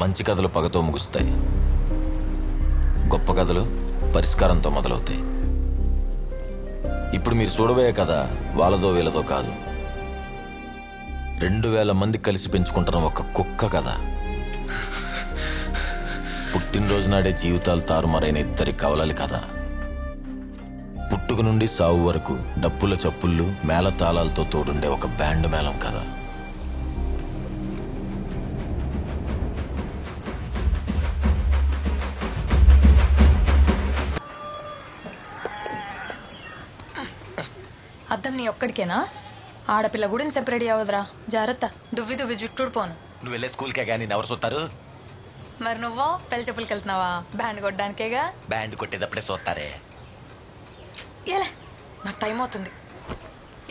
మంచి కథలు పగతో ముగుస్తాయి, గొప్ప కథలు పరిష్కారంతో మొదలవుతాయి. ఇప్పుడు మీరు చూడబోయే కథ వాళ్ళదో వీళ్ళదో కాదు, 2000 మంది కలిసి పెంచుకుంటున్న ఒక కుక్క కథ. పుట్టినరోజు నాడే జీవితాలు తారుమారైన 2 కవలలి కథ. పుట్టుక నుండి సావు వరకు డప్పుల చప్పుళ్ళు మేళతాళాలతో తోడుండే ఒక బ్యాండ్ మేళం కథ. అద్దం నీ ఒక్కడికేనా? ఆడపిల్ల గుడిని సెపరేట్ అవ్వదురా, జాగ్రత్త. దువ్వి దువ్వి జుట్టుడు పోను. నువ్వు వెళ్ళే స్కూల్కే కానీ ఎవరు చూస్తారు? మరి నువ్వు పెళ్లి చెప్పులకి వెళ్తున్నావా? బ్యాండ్ కొట్టడానికేగా. బ్యాండ్ కొట్టేటప్పుడే చూస్తారే. ఏలే, నాకు టైం అవుతుంది.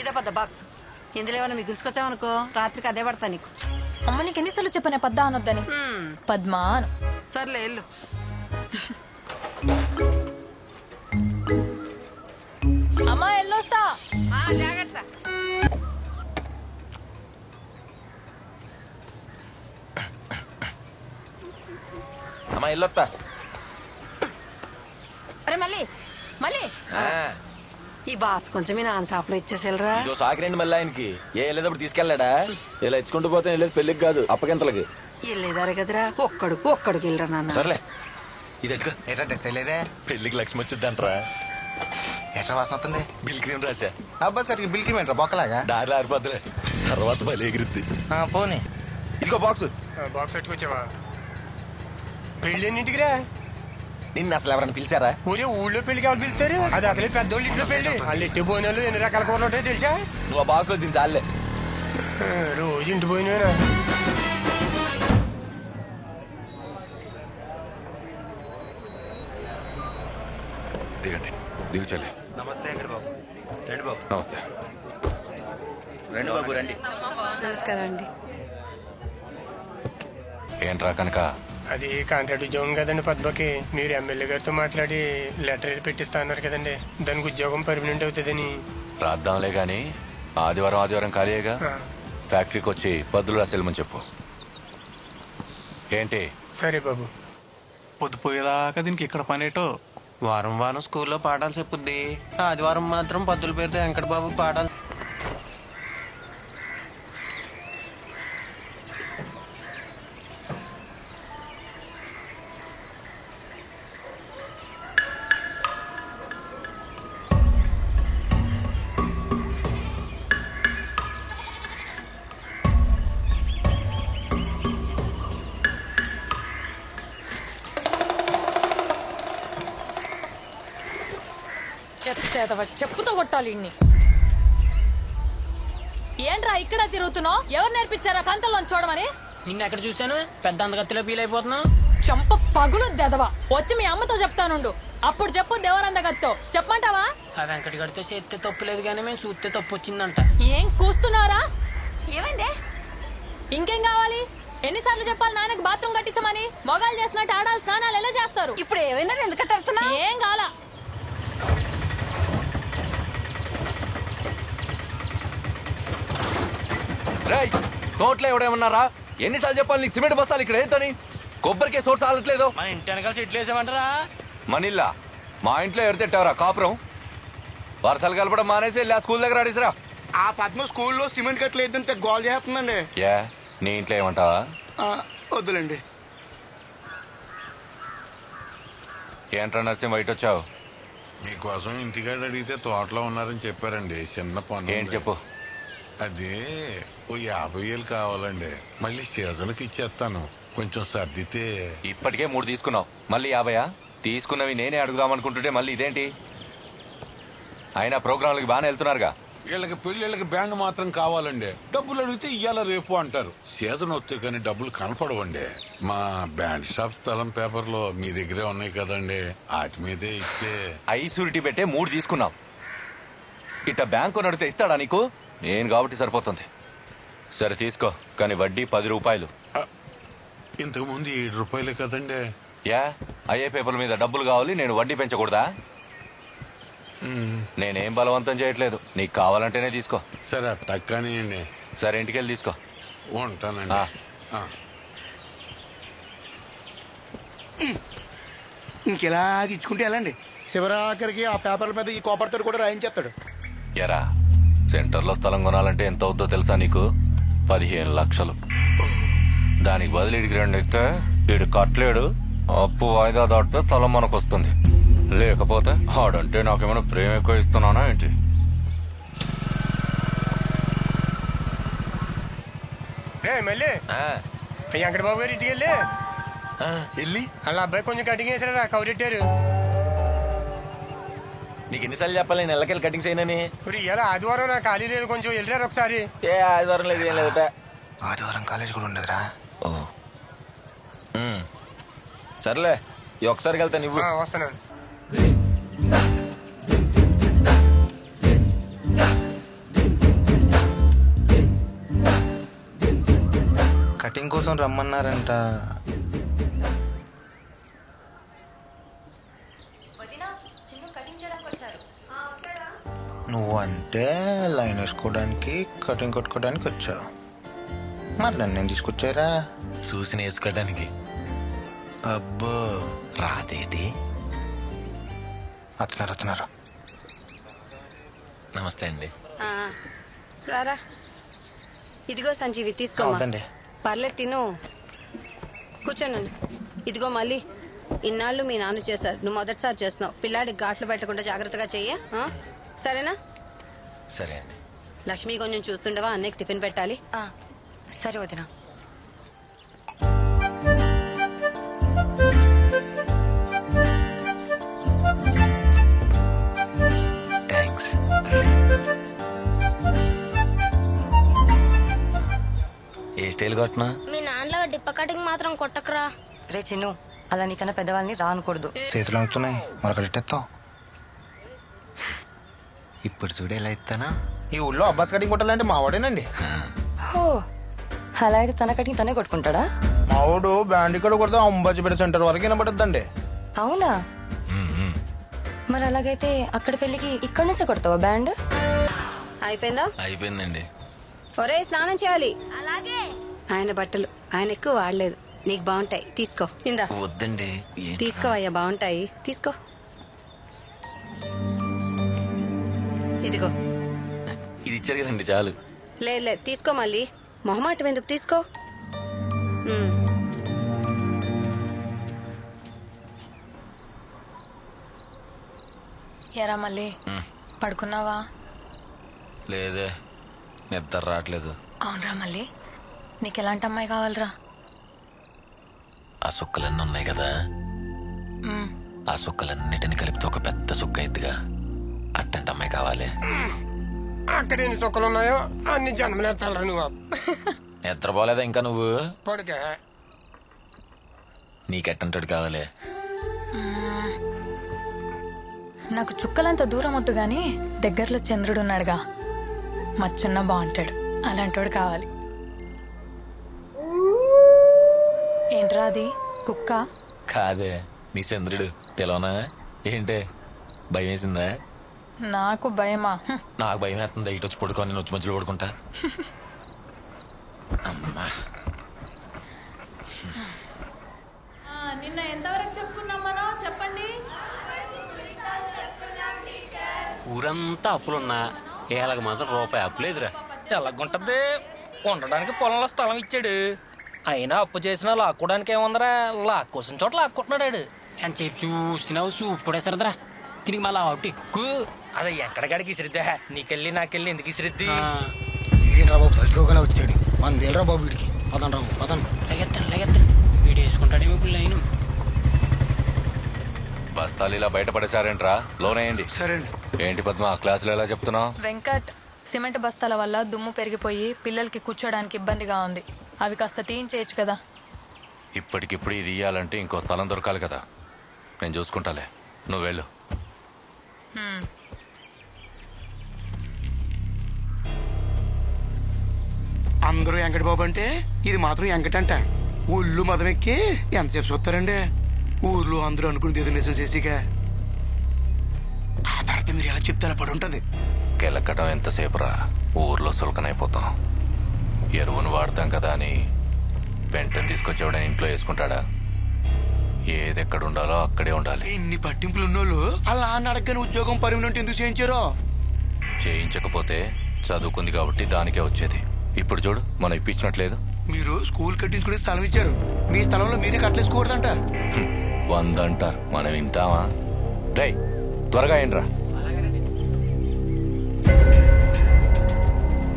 ఇదే పెద్ద బాక్స్, ఇందులో ఏమైనా మిగిల్చుకొచ్చావనుకో రాత్రికి అదే పడతా నీకు. అమ్మ నీకు ఎన్నిసార్లు చెప్పానే పద్దా అనొద్దని? పద్మా అను. సర్లే వెళ్ళు. అమ్మా ఎల్లొస్తా. జాగ్రత్త. అమ్మా ఎల్లొత్తా. అరే మళ్ళీ మళ్ళీ ఈ బాస్ కొంచెం మీ నాన్న షాప్లో ఇచ్చేసేలరా. సాకిరండి మళ్ళీ ఆయనకి ఏ వెళ్ళేటప్పుడు తీసుకెళ్ళాడా? ఇలా ఇచ్చుకుంటూ పోతే వెళ్ళేది పెళ్లికి కాదు అప్పగింతలకి. వెళ్ళేదారే కదరా, ఒక్కడికి వెళ్ళరా నాన్న. సర్లే ఇది ఎట్టుకో. ఎట్లా డ్రెస్ వేయలేదే? పెళ్లికి లక్ష్మి వచ్చిందంటరా. ఎట్లా వాసన వస్తుంది? బిల్ క్రీమ్ రాసా. అబ్బాస్ గారికి బిల్ క్రీమ్ ఏంట్రా బొక్కలాగా? దారిలో ఆరిపోద్దులే, తర్వాత బలి ఎగిరిద్ది. పోనీ ఇదిగో బాక్స్. బాక్స్ పెట్టుకొచ్చావా? పెళ్ళి ఎన్నింటికిరా? నిన్ను అసలు ఎవరైనా పిలిచారా? ఊరే ఊళ్ళో పెళ్లికి ఎవరు పిలుస్తారు? అది అసలే పెద్దోళ్ళు ఇంట్లో పెళ్లి. వాళ్ళు ఎట్టి పోయినాళ్ళు ఎన్ని రకాల కూరలు ఉంటాయో తెలుసా? నువ్వు బాక్స్ లో దీని చాలే. రోజు ఇంటి పోయినా. దిగండి, దిగు చెల్లి. నమస్తే అంకర్ బాబు. రండి బాబు. నమస్తే. రండి బాబు రండి. నమస్కారం అండి. ఏంట్రా కనుక? అది కాంట్రాక్ట్ ఉద్యోగం కదండి పద్మకి. మీరు ఎమ్మెల్యే గారితో మాట్లాడి లెటర్ ఏది పెట్టిస్తా అన్నారు కదండి, దానికి ఉద్యోగం పర్మనెంట్ అవుతుందని. రాద్దాంలే గాని ఆదివారం ఖాళీగా ఫ్యాక్టరీకి వచ్చి పద్దులు రాసేమని చెప్పు. ఏంటి? సరే బాబు. పొద్దుపోయేదాకా దీనికి ఇక్కడ పనేటో. వారం వారం స్కూల్లో పాఠాలు చెప్పుద్ది, ఆదివారం మాత్రం పద్దుల పేరుతో వెంకటబాబు పాఠాలు. చెప్పుతో కొట్టాలి ఇన్ని. ఏంట్రా ఇక్కడ తిరుగుతున్నావు? ఎవరు నేర్పించారా కంతల్లో చూడమని? నిన్న ఎక్కడ చూశాను? పెద్ద అందగత్తిలో ఫీల్ అయిపోతున్నావు. చంప పగులు దెదవా. వచ్చి మీ అమ్మతో చెప్తానుండు, అప్పుడు చెప్పు. దేవరందగత్తో చెప్పమంటావా? ఆ వెంకట గడితో చేస్తే తప్పు లేదు కానీ మేము చూస్తే తప్పు వచ్చిందంట. ఏం కూస్తున్నారా? ఏమైందే? ఇంకేం కావాలి? ఎన్నిసార్లు చెప్పాలి నాన్నకి బాత్రూమ్ కట్టించమని? మొగాలు చేసినట్టు ఆడాలి స్నానాలు ఎలా చేస్తారు? ఇప్పుడు ఏమైనా ఎందుకంటే వెళ్తున్నా? ఏం కావాలా? తోటలో ఎవడేమన్నారా? ఎన్నిసార్లు చెప్పాలి నీకు? సిమెంట్ బస్తాలు ఇక్కడ ఏంటని? కొబ్బరికే సోర్స్ ఆలట్లేదు. మన ఇంటి వెనకాల చెట్లు వేసామంటారా? మనిల్లా మా ఇంట్లో ఎడతెట్టావరా కాపురం? వరుసలు కలపడం మానేసి వెళ్ళి ఆ స్కూల్ దగ్గర అడిసిరా. ఆ పద్మ స్కూల్లో సిమెంట్ కట్టలేదంటే గోల్ చేస్తుందండి. ఏ నీ ఇంట్లో ఏమంటావా? వద్దులేండి. ఏంట్రా నర్సింగ్ బయట వచ్చావు? మీకోసం ఇంటికాడ అడిగితే తోటలో ఉన్నారని చెప్పారండి. చిన్న పని. ఏంటి చెప్పు. అదే ఓ 50,000 కావాలండి. మళ్ళీ సీజన్కి ఇచ్చేస్తాను, కొంచెం సర్దితే. ఇప్పటికే 3 తీసుకున్నావు, మళ్ళీ 50? తీసుకున్నవి నేనే అడుగుదామనుకుంటుంటే మళ్ళీ ఇదేంటి? అయినా ప్రోగ్రాంలకి బాగానే వెళ్తున్నారుగా. వీళ్ళకి పెళ్ళిళ్ళకి బ్యాండ్ మాత్రం కావాలండి. డబ్బులు అడిగితే ఇయ్యాల రేపు అంటారు. సీజన్ వస్తే కానీ డబ్బులు కనపడవండి. మా బ్యాండ్ షాప్ స్థలం పేపర్లో మీ దగ్గరే ఉన్నాయి కదండి, వాటి మీదే ఇస్తే. ఐసూరిటీ పెట్టే 3 తీసుకున్నావు. ఇట్ట బ్యాంకు నడితే ఇస్తాడా నీకు? నేను కాబట్టి సరిపోతుంది. సరే తీసుకో, కానీ వడ్డీ 10 రూపాయలు. ఇంతకు ముందు 7 రూపాయలే కదండి. యా అయ్యే పేపర్ల మీద డబ్బులు కావాలి, నేను వడ్డీ పెంచకూడదా? నేనేం బలవంతం చేయట్లేదు, నీకు కావాలంటేనే తీసుకో. సరే అట్టక్కనియండి. సరే ఇంటికెళ్ళి తీసుకో. ఉంటానండి. ఇంకెలాగ ఇచ్చుకుంటే వెళ్ళండి. శివరాఖరికి ఆ పేపర్ల మీద ఈ కోపర్తో కూడా రాయించేస్తాడు. ఎరా సెంటర్లో స్థలం కొనాలంటే ఎంత అవుద్దో తెలుసా నీకు? 15 లక్షలు. దానికి బదులు ఇడికి 2 ఇస్తే వీడు కట్టలేడు. అప్పు వాయిదా దాటితే స్థలం మనకు వస్తుంది. లేకపోతే ఆడంటే నాకేమైనా ప్రేమ ఎక్కువ ఇస్తున్నానా ఏంటి? మళ్ళీ వెంకట బాబు గారు ఇంటికి వెళ్ళి వాళ్ళ అబ్బాయి కొంచెం కటింగ్ వేసారా, కౌరెట్టారు. నీకు ఎన్నిసార్లు చెప్పాలి నేను నెలకెళ్ళి కటింగ్స్ అయినని? ఇప్పుడు ఇలా ఆదివారం నా ఖాళీ లేదు, కొంచెం వెళ్ళారు ఒకసారి. ఏ ఆదివారం లేదు, ఏం లేదట. ఆదివారం కాలేజ్ కూడా ఉండదురా. సర్లే ఈ ఒకసారికి వెళ్తా నువ్వు. వస్తున్నాను. కటింగ్ కోసం రమ్మన్నారంట. నువ్వు అంటే లైన్ వేసుకోవడానికి కటింగ్ కొట్టుకోవడానికి వచ్చావు, మరి నన్ను తీసుకొచ్చారా? చూసి నేర్చుకోవడానికి. అబ్బో రాదేటి? అతనారు. నమస్తే అండి. రారా, ఇదిగో సంజీవి తీసుకో. పర్లేదు తిను, కూర్చోనండి. ఇదిగో మళ్ళీ ఇన్నాళ్ళు మీ నాన్న చేశారు, నువ్వు మొదటిసారి చేస్తున్నావు. పిల్లాడికి ఘాట్లు పెట్టకుండా జాగ్రత్తగా చెయ్య, సరేనా? సరే అండి. లక్ష్మి కొంచెం చూస్తుండవా, అన్నయ్యకి టిఫిన్ పెట్టాలి. సరే వదినా. థ్యాంక్స్. ఏ స్టైల్ కొట్టినా? మీ నాన్నలో డిప్ప కటింగ్ మాత్రం కొట్టకరా. రే చిన్ను, అలా నీకన్నా పెద్దవాళ్ళని రానకూడదు. చేతులు అవుతున్నాయి, మరొకటి ఎత్తేస్తావు. ఇప్పుడు చూడు ఎలా ఇస్తానా? ఈ ఊళ్ళో అబ్బాస్ కటింగ్ కొట్టాలంటే మావాడేనండి. హో, అలా అయితే తన కటింగ్ తనే కొట్టుకుంటాడా? మావాడు బ్యాండ్ ఇక్కడ కొడితే అంబాజీపేట సెంటర్ వరకు వినపడుద్దండి. అవునా? మరి అలాగైతే అక్కడ పెళ్లికి ఇక్కడ నుంచే కొడతావా బ్యాండ్? అయిపోయిందా? అయిపోయిందండి. ఒరే స్నానం చేయాలి. అలాగే. ఆయన బట్టలు ఆయన ఎక్కువ వాడలేదు, నీకు బాగుంటాయి, తీసుకో. ఇందా వద్దండి. తీసుకో అయ్యా, బాగుంటాయి, తీసుకో. ఇదిగో. ఇది ఇచ్చారు కదండి, చాలు. లేదు తీసుకో, మళ్ళీ మొహమాటం ఎందుకు, తీసుకో. ఎరా మళ్ళీ పడుకున్నావా? లేదే, నిద్ర రావట్లేదు. అవునరా మళ్ళీ, నీకు ఎలాంటి అమ్మాయి కావాలరా? ఆ సుక్కలన్నీ ఉన్నాయి కదా, ఆ సుక్కలన్నిటిని కలిపితే ఒక పెద్ద సుక్క అయిద్దిగా, అట్టంటి అమ్మాయి కావాలి. అక్కడ ఎన్ని చుక్కలు ఉన్నాయో అన్ని జన్మలేస్తాడు నువ్వు. నిద్రపోలేదా ఇంకా నువ్వు? పడుకే. నీకెట్టంటాడు కావాలి? నాకు చుక్కలంత దూరం వద్దు గాని దగ్గరలో చంద్రుడు ఉన్నాడుగా, మచ్చున్న బాగుంటాడు, అలాంటోడు కావాలి. ఏంట్రా అది, కుక్క? కాదే, నీ చంద్రుడు. పిలవనా ఏంటే? భయం వేసిందా? నాకు భయమా? నాకు భయం వేస్తుందా? ఇటు వచ్చి పడుకో, నేను వచ్చి మధ్యలో పడుకుంటా. అమ్మా, నిన్న ఎంతవరకు చెప్పుకున్నాం మనం, చెప్పండి. ఊరంతా అప్పులున్నా ఏళ్ళకి మాత్రం రూపాయి అప్పు లేదురా. ఎలాగుంటది, ఉండడానికి పొలంలో స్థలం ఇచ్చాడు, అయినా అప్పు చేసినా లాక్కోడానికి ఏముందరా, లాక్కోసిన చోట లాక్కుంటున్నాడు. అని చెప్పి చూసినావు, చూపు కూడా సరదరా. దీనికి మళ్ళీ అవుట్ ఎక్కువ. అదే ఎక్కడికాడికి ఇసిరిద్దా, నీకెళ్ళి నాకెళ్ళి ఎందుకు ఇసిరిద్ది? బాబు తలుచుకోగానే వచ్చాడు, మన దేలరా బాబు వీడికి. పదండి రాబు, పదండి. లెగెత్తాను వీడు వేసుకుంటాడేమో ఇప్పుడు లైన్. బస్తాలు ఇలా బయటపడేశారేంట్రా? లోనేయండి. సరే అండి. ఏంటి పద్మ, క్లాసులు ఎలా చెప్తున్నావు? వెంకట్, సిమెంట్ బస్తాల వల్ల దుమ్ము పెరిగిపోయి పిల్లలకి కూర్చోడానికి ఇబ్బందిగా ఉంది, అవి కాస్త తీయించేయచ్చు కదా. ఇప్పటికిప్పుడు ఇది ఇయ్యాలంటే ఇంకో స్థలం దొరకాలి కదా, నేను చూసుకుంటాలే, నువ్వు వెళ్ళు. అందరూ వెంకట బాబు అంటే ఇది మాత్రం వెంకటంట. ఊళ్ళు మదం ఎక్కి ఎంతసేపు చూస్తారండి? ఊర్లో అందరూ అనుకుని ఏదో నిజం చేసిగా ఆ తర్వాత మీరు ఎలా చెప్తే అలా పడి ఉంటది. కెలక్కటం ఎంతసేపురా, ఊర్లో సులకనైపోతాం. ఎరువును వాడతాం కదా అని పెంటను తీసుకొచ్చేవాడని ఇంట్లో వేసుకుంటాడా? ఏది ఎక్కడ ఉండాలో అక్కడే ఉండాలి. ఇన్ని పట్టింపులు ఉన్నోళ్ళు అలా అడగని ఉద్యోగం పర్మనెంట్ ఎందుకు చేయించారో? చేయించకపోతే చదువుకుంది కాబట్టి దానికే వచ్చేది. ఇప్పుడు చూడు, మనం ఇప్పించినట్లేదు. మీరు స్కూల్ కట్టించుకునే స్థలం ఇచ్చారు, మీ స్థలంలో మీరే కట్టలేసుకోకూడదంట. 100 అంటారు, మనం వింటామా? రే త్వరగా ఏంట్రా.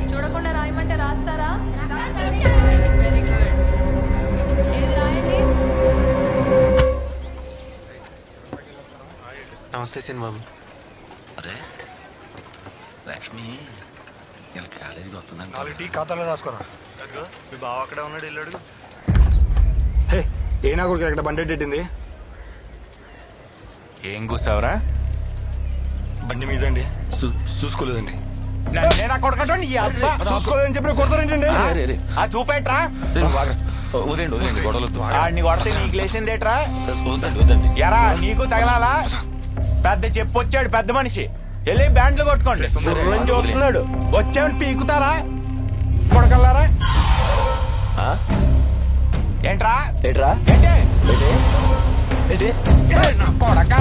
చూడకుండా రాయమంటే రాస్తారా? Very good. ఏది రాయండి? నమస్తే సినిబాబు. అరే లక్ష్మి కాలేజీకి వస్తున్నాను. 4 టీ ఖాతాలో రాసుకోరా. మీ బావ అక్కడే ఉన్నాడు, వెళ్ళాడు. హే ఏనా కొడుకు ఎక్కడ బండి ఎట్టింది? ఏం కూసావురా? బండి మీద అండి. చూసుకోలేదండి. చూసుకోలేదని చెప్పి కొడతారేంటండి? చూపేట్రా వదిలేండి గొడవలు. కొడితే నీకు లేచిందేట్రా? ఎరా నీకు తగలాలా? పెద్ద చెప్పొచ్చాడు పెద్ద మనిషి, వెళ్ళి బ్యాండ్లు కొట్టుకోండి. చూస్తున్నాడు, వచ్చామని పీకుతారా కొడకల్లారా? ఏంట్రా ఏట్రా ఏంటి కొడక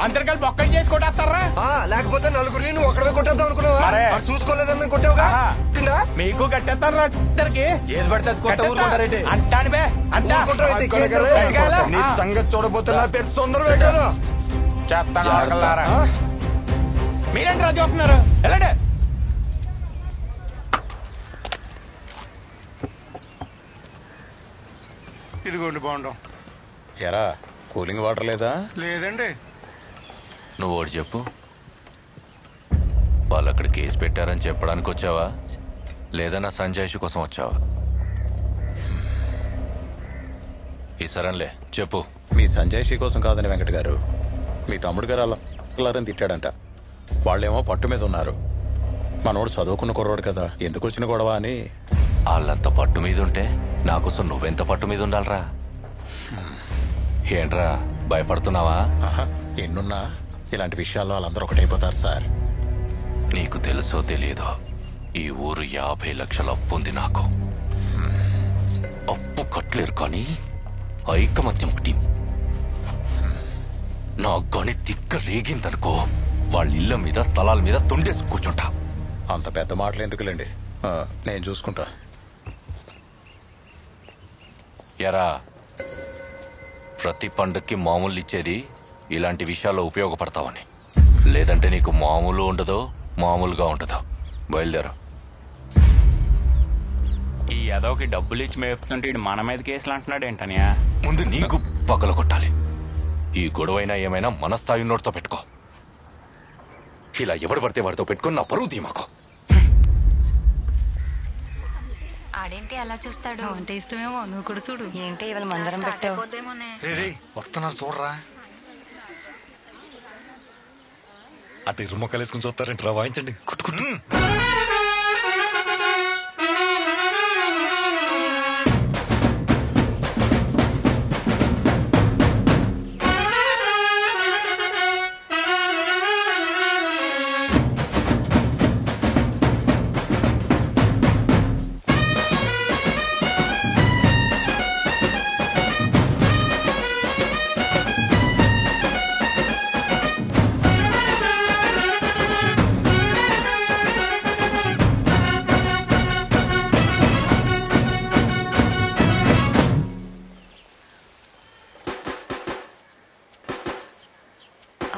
అంతరికల్ బొక్కలు చేసి కొట్టేస్తారా? లేకపోతే నలుగురిని నువ్వు ఒక్కడే కొట్టేద్దాం అనుకున్నావా? చూసుకోలేదని కొట్టావుగా. మీకు కట్టేస్తారా? ఇద్దరికి ఏది పడితే కొట్టారంటే అంటాను బే అంటా సంగతి చూడబోతే నా పేరు సుందరం వేయగలరు. చెప్తాను మీరేంటి రా చూస్తున్నారు? వెళ్ళండి. ఇదిగోండి బాగుంటాం. ఎరా కూలింగ్ వాటర్ లేదా? లేదండి. నువ్వు ఒకటి చెప్పు, వాళ్ళు అక్కడ కేసు పెట్టారని చెప్పడానికి వచ్చావా, లేదా నా సంజాయిషి కోసం వచ్చావా? ఈ సరేలే చెప్పు. మీ సంజాయిషి కోసం కాదని వెంకట గారు, మీ తమ్ముడు గారు అలా తిట్టాడంట. వాళ్ళేమో పట్టు మీద ఉన్నారు. మనోడు చదువుకున్న కుర్రోడు కదా, ఎందుకు వచ్చిన గొడవ అని. వాళ్ళంత పట్టు మీద ఉంటే నా కోసం నువ్వెంత పట్టు మీద ఉండాలరా? ఏంట్రా భయపడుతున్నావా? ఎన్నున్నా ఇలాంటి విషయాల్లో వాళ్ళందరూ ఒకటైపోతారు సార్. నీకు తెలుసో తెలియదో, ఈ ఊరు 50 లక్షల అప్పు ఉంది నాకు. అప్పు కట్టలేరు కానీ ఐకమత్యం టీం. నా గని తిక్క రేగిందనుకో, వాళ్ళ ఇళ్ళ మీద స్థలాల మీద తొండేసి కూర్చుంటా. అంత పెద్ద మాటలు ఎందుకులేండి, నేను చూసుకుంటా. ఎరా, ప్రతి పండుగకి మామూలు ఇచ్చేది ఇలాంటి విషయాల్లో ఉపయోగపడతావని, లేదంటే నీకు మామూలు ఉండదో మామూలుగా ఉండదో. బయలుదేరు. ఈ యదవకి డబ్బులు ఇచ్చి మేపుతుంటే మన మీద కేసులు అంటున్నాడు ఏంటనియా? ముందు నీకు పగల కొట్టాలి. ఈ గొడవైనా ఏమైనా మన స్థాయి నోటితో పెట్టుకో. ఇలా ఎవడు పడితే వాడితో పెట్టుకుని నా పరువు తీమాకో. ఆడేంటి అలా చూస్తాడు? అంటే ఇష్టమేమో, నువ్వు కూడా చూడు. ఏంటి ఇవాళ మందరం పెట్టావు? వస్తున్నారు చూడరా. అటు ఇరు మొక్కలు వేసుకుని చూస్తారేంట్రా? వాయించండి, కొట్టుకుంటు.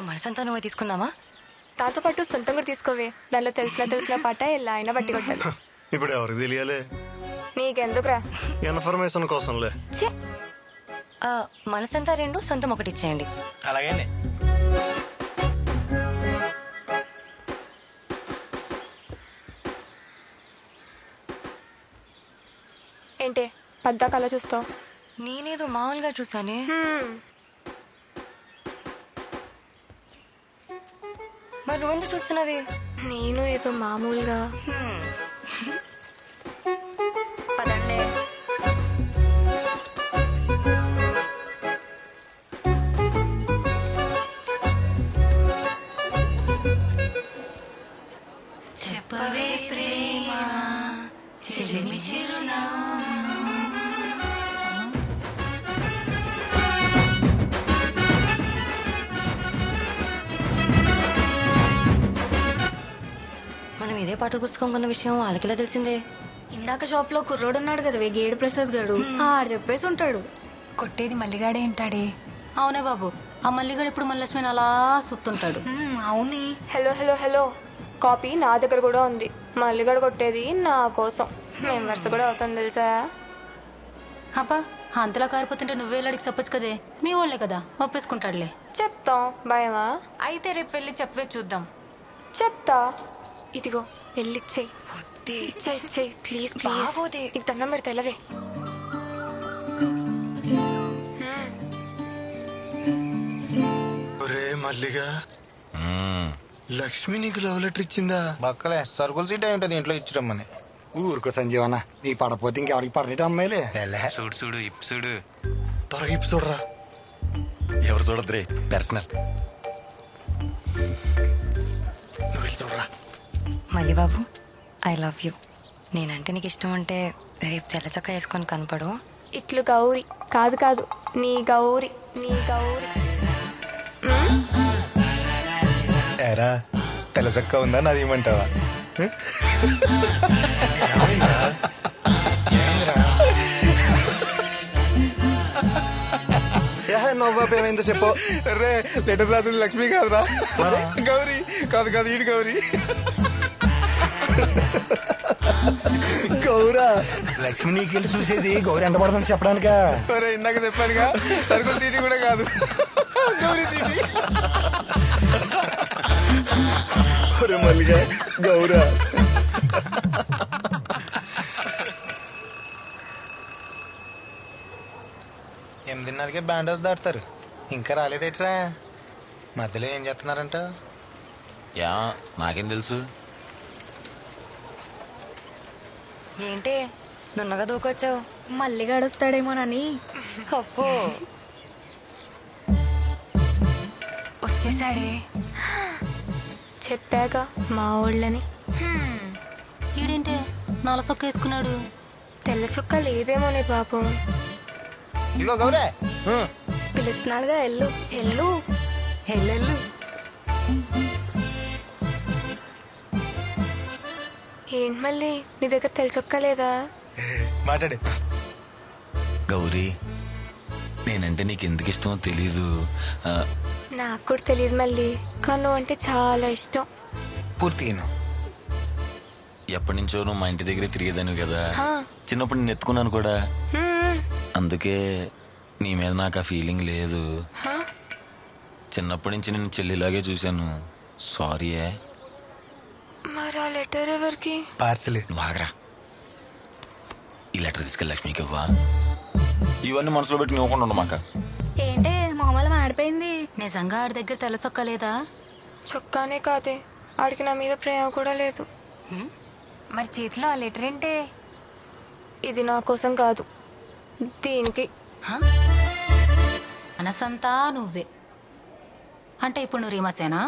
మనసంతా నువ్వే తీసుకుందామా? దాంతో పాటు సొంతం కూడా తీసుకోవే. దానిలో తెలిసిన పాట ఎలా అయినా బట్టి కొట్టాలి. ఇప్పుడు ఎవరికి తెలియాలి? నీకెందుకురా, ఇన్ఫర్మేషన్ కోసంలే. మనసంతా 2, సొంతం 1 ఇచ్చేయండి. అలాగే. ఏంటే పద్దాక అలా చూస్తావు? నేనేదో మామూలుగా చూసానే. మరి నువ్వెందుకు చూస్తున్నావే? నేను ఏదో మామూలుగా. పదండి. పాటల పుస్తకం కొన్న విషయం వాళ్ళకిలా తెలిసిందే? ఇందాక షాప్ లో కుర్రోడు ఉన్నాడు కదా గేడు ప్రసాద్ గారు ఆడు చెప్పేసి ఉంటాడు. కొట్టేది మల్లిగాడే ఏంటాడే? అవునే బాబు, ఆ మల్లిగాడు ఇప్పుడు మల్లక్ష్మిని అలా సుత్తుంటాడు. అవునే. హలో హలో హలో, కాపీ నా దగ్గర కూడా ఉంది. మల్లిగాడు కొట్టేది నా కోసం. మేము వరుస కూడా అవుతాం తెలుసా? అబ్బా, అంతలా కారిపోతుంటే నువ్వే అడిగి చెప్పొచ్చు కదే. మీ వాళ్ళే కదా, ఒప్పేసుకుంటాడులే. చెప్తాం, భయమా? అయితే రేపు వెళ్ళి చెప్పవే చూద్దాం. చెప్తా. ఇదిగో వెళ్ళిచ్చేయి. ఇచ్చేయి ప్లీజ్ ప్లీజ్. నీకు దండం పెడతా వెళ్ళవే. ఒరే మల్లిగా, లక్ష్మి నీకు లవ్ లెటర్ ఇచ్చిందా? బక్కలే సరుకుల సీట్ అయి ఉంటుంది ఇంట్లో ఇచ్చిరమ్మని. ఊరుకో సంజీవన్న, నీ పడపోతే ఇంకెవరికి పడరేట అమ్మాయిలే. చూడు చూడు ఇప్పు చూడు, త్వరగా ఇప్పు చూడరా. ఎవరు చూడద్రే పర్సనల్. నువ్వు వెళ్ళి చూడరా. మల్లి బాబు, ఐ లవ్ యూ. నేనంటే నీకు ఇష్టం అంటే రేపు తెల్ల చక్క వేసుకొని కనపడు. ఇట్లు గౌరీ కాదు కాదు, నీ గౌరీ నీ గౌరీ. ఏరా తెలసక్క ఉందా నాది ఇవ్వమంటావా? నవ్వాపు ఏమైందో చెప్పు. రే లెటర్ రాసింది లక్ష్మి కాదురా, గౌరీ. కాదు కాదు, ఈడు గౌరీ. గౌరా, లక్ష్మి నీకెళ్ళి చూసేది గౌరీ ఎంట పడుతుంది చెప్పడానికా? ఇందాక చెప్పానుగా, సరుకుల సీటీ కూడా కాదు, గౌరీ సీటీ. మల్లిగా గౌరా, 8:30కే బ్యాండ్ హౌస్ దాటుతారు. ఇంకా రాలేదేట్రా? మధ్యలో ఏం చేస్తున్నారంట? యా నాకేం తెలుసు. ఏంటి నున్నగా దూకొచ్చావు? మళ్ళీ గడుస్తాడేమోనని. అప్పో వచ్చేసాడే. చెప్పాక మా ఊళ్ళని. ఈడేంటే నల్ల సొక్క వేసుకున్నాడు? తెల్ల చొక్క లేదేమోనే పాపం. ఇదిగో గౌరే, పిలుస్తున్నాడుగా, ఎల్లు ఎల్లు ఎల్లెల్లు. ఏంటి మళ్ళీ నీ దగ్గర తెల్ల చొక్క లేదా? మాట్లాడు. గౌరీ, నేనంటే నీకు ఎందుకు ఇష్టమో తెలీదు. నాకు కూడా తెలియదు మళ్ళీ, కానీ నువ్వు అంటే చాలా ఇష్టం. పూర్తిగా ఎప్పటి నుంచో నువ్వు మా ఇంటి దగ్గరే తిరిగేదాను కదా. హా. చిన్నప్పుడు నేను ఎత్తుకున్నాను కూడా, హ్మ్. అందుకే నీ మీద నాకు ఆ ఫీలింగ్ లేదు. హా? చిన్నప్పటి నుంచి నేను చెల్లిలాగే చూశాను. సారీ. మరి ఆ లెటర్ ఎవరికి? పార్సల్. బాగరా, ఈ లెటర్ తీసుకెళ్ళి లక్ష్మికి ఇవ్వా. ఇవన్నీ మనసులో పెట్టి నువ్వకుండా ఉండమాక. ఏంటే మొహమ్మల మాడిపోయింది. నిజంగా ఆడి దగ్గర తెల్ల సొక్క లేదా? చొక్కానే కాదే, ఆడికి నా మీద ప్రేమ కూడా లేదు. మరి చేతిలో ఆ లెటర్ ఏంటే? ఇది నా కోసం కాదు, దీనికి. మనసంతా నువ్వే అంటే ఇప్పుడు నువ్వు రీమాసేనా?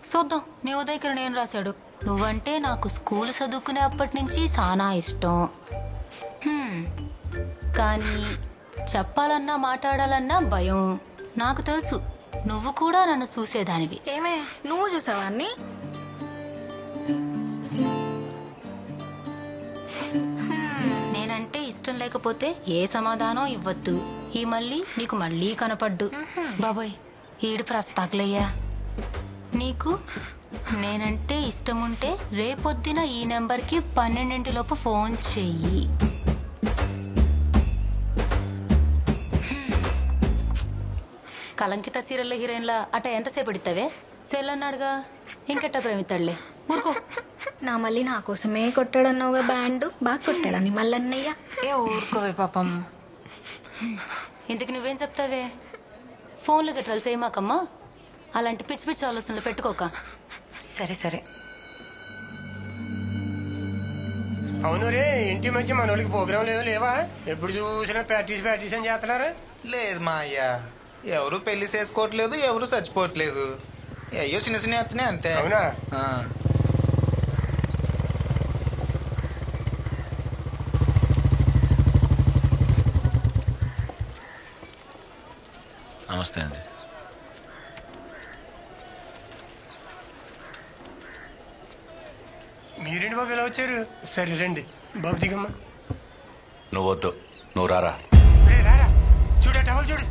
చూద్దాం, నీ ఉదయకర నేను రాశాడు. నువ్వంటే నాకు స్కూల్ చదువుకునే అప్పటి నుంచి చాలా ఇష్టం. కానీ చెప్పాలన్నా మాట్లాడాలన్నా భయం. నాకు తెలుసు నువ్వు కూడా నన్ను చూసేదానివి. ఏమే నువ్వు చూసావా అన్ని? నేనంటే ఇష్టం లేకపోతే ఏ సమాధానం ఇవ్వద్దు. ఈ మళ్ళీ నీకు మళ్ళీ కనపడ్డు. బాబోయ్, ఈడు ప్రస్తాకులయ్యా. నీకు నేనంటే ఇష్టం ఉంటే రేపొద్దున ఈ నెంబర్కి 12 ఫోన్ చెయ్యి. కలంకిత సీరియల్ హీరోయిన్లా అట ఎంతసేపు ఎడతావే? సెల్ అన్నాడుగా, ఇంకెట్టా ప్రేమిస్తాడులే. ఊరుకో. నా మళ్ళీ నా కోసమే కొట్టాడన్నావుగా బ్యాండ్, బాగా కొట్టాడని మల్లన్నయ్య. ఏ ఊరుకోవే పాపం. ఇంతకు నువ్వేం చెప్తావే? ఫోన్లు గట్రాలు చేయమాకమ్మా, అలాంటి పిచ్చి పిచ్చి ఆలోచనలు పెట్టుకోక. సరే సరే. అవును రే, ఇంటి మధ్య మనోళ్ళకి ప్రోగ్రాంలు ఏమో లేవా? ఎప్పుడు చూసినా ప్రాక్టీస్ అని చేస్తున్నారు. లేదు మా అయ్యా, ఎవరు పెళ్లి చేసుకోవట్లేదు, ఎవరు చచ్చిపోవట్లేదు. అయ్యో చిన్న చిన్న ఎత్తనే అంతే. అవునా? నమస్తే అండి. మీరేంటి బాబు ఇలా వచ్చారు? సరే రండి బాబు దిగమ్మా. నువ్వు వద్దు, నువ్వు రారా. రారా చూడ టవల్ చూడు.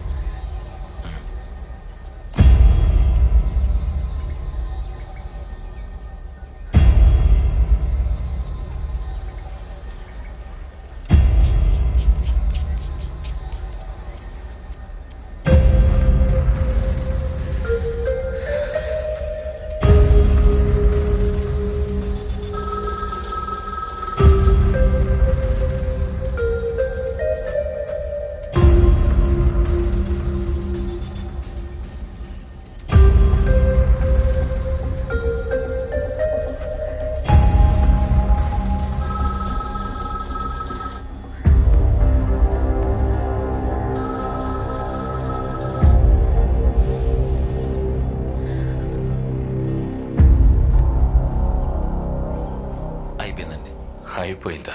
అయిపోయిందా?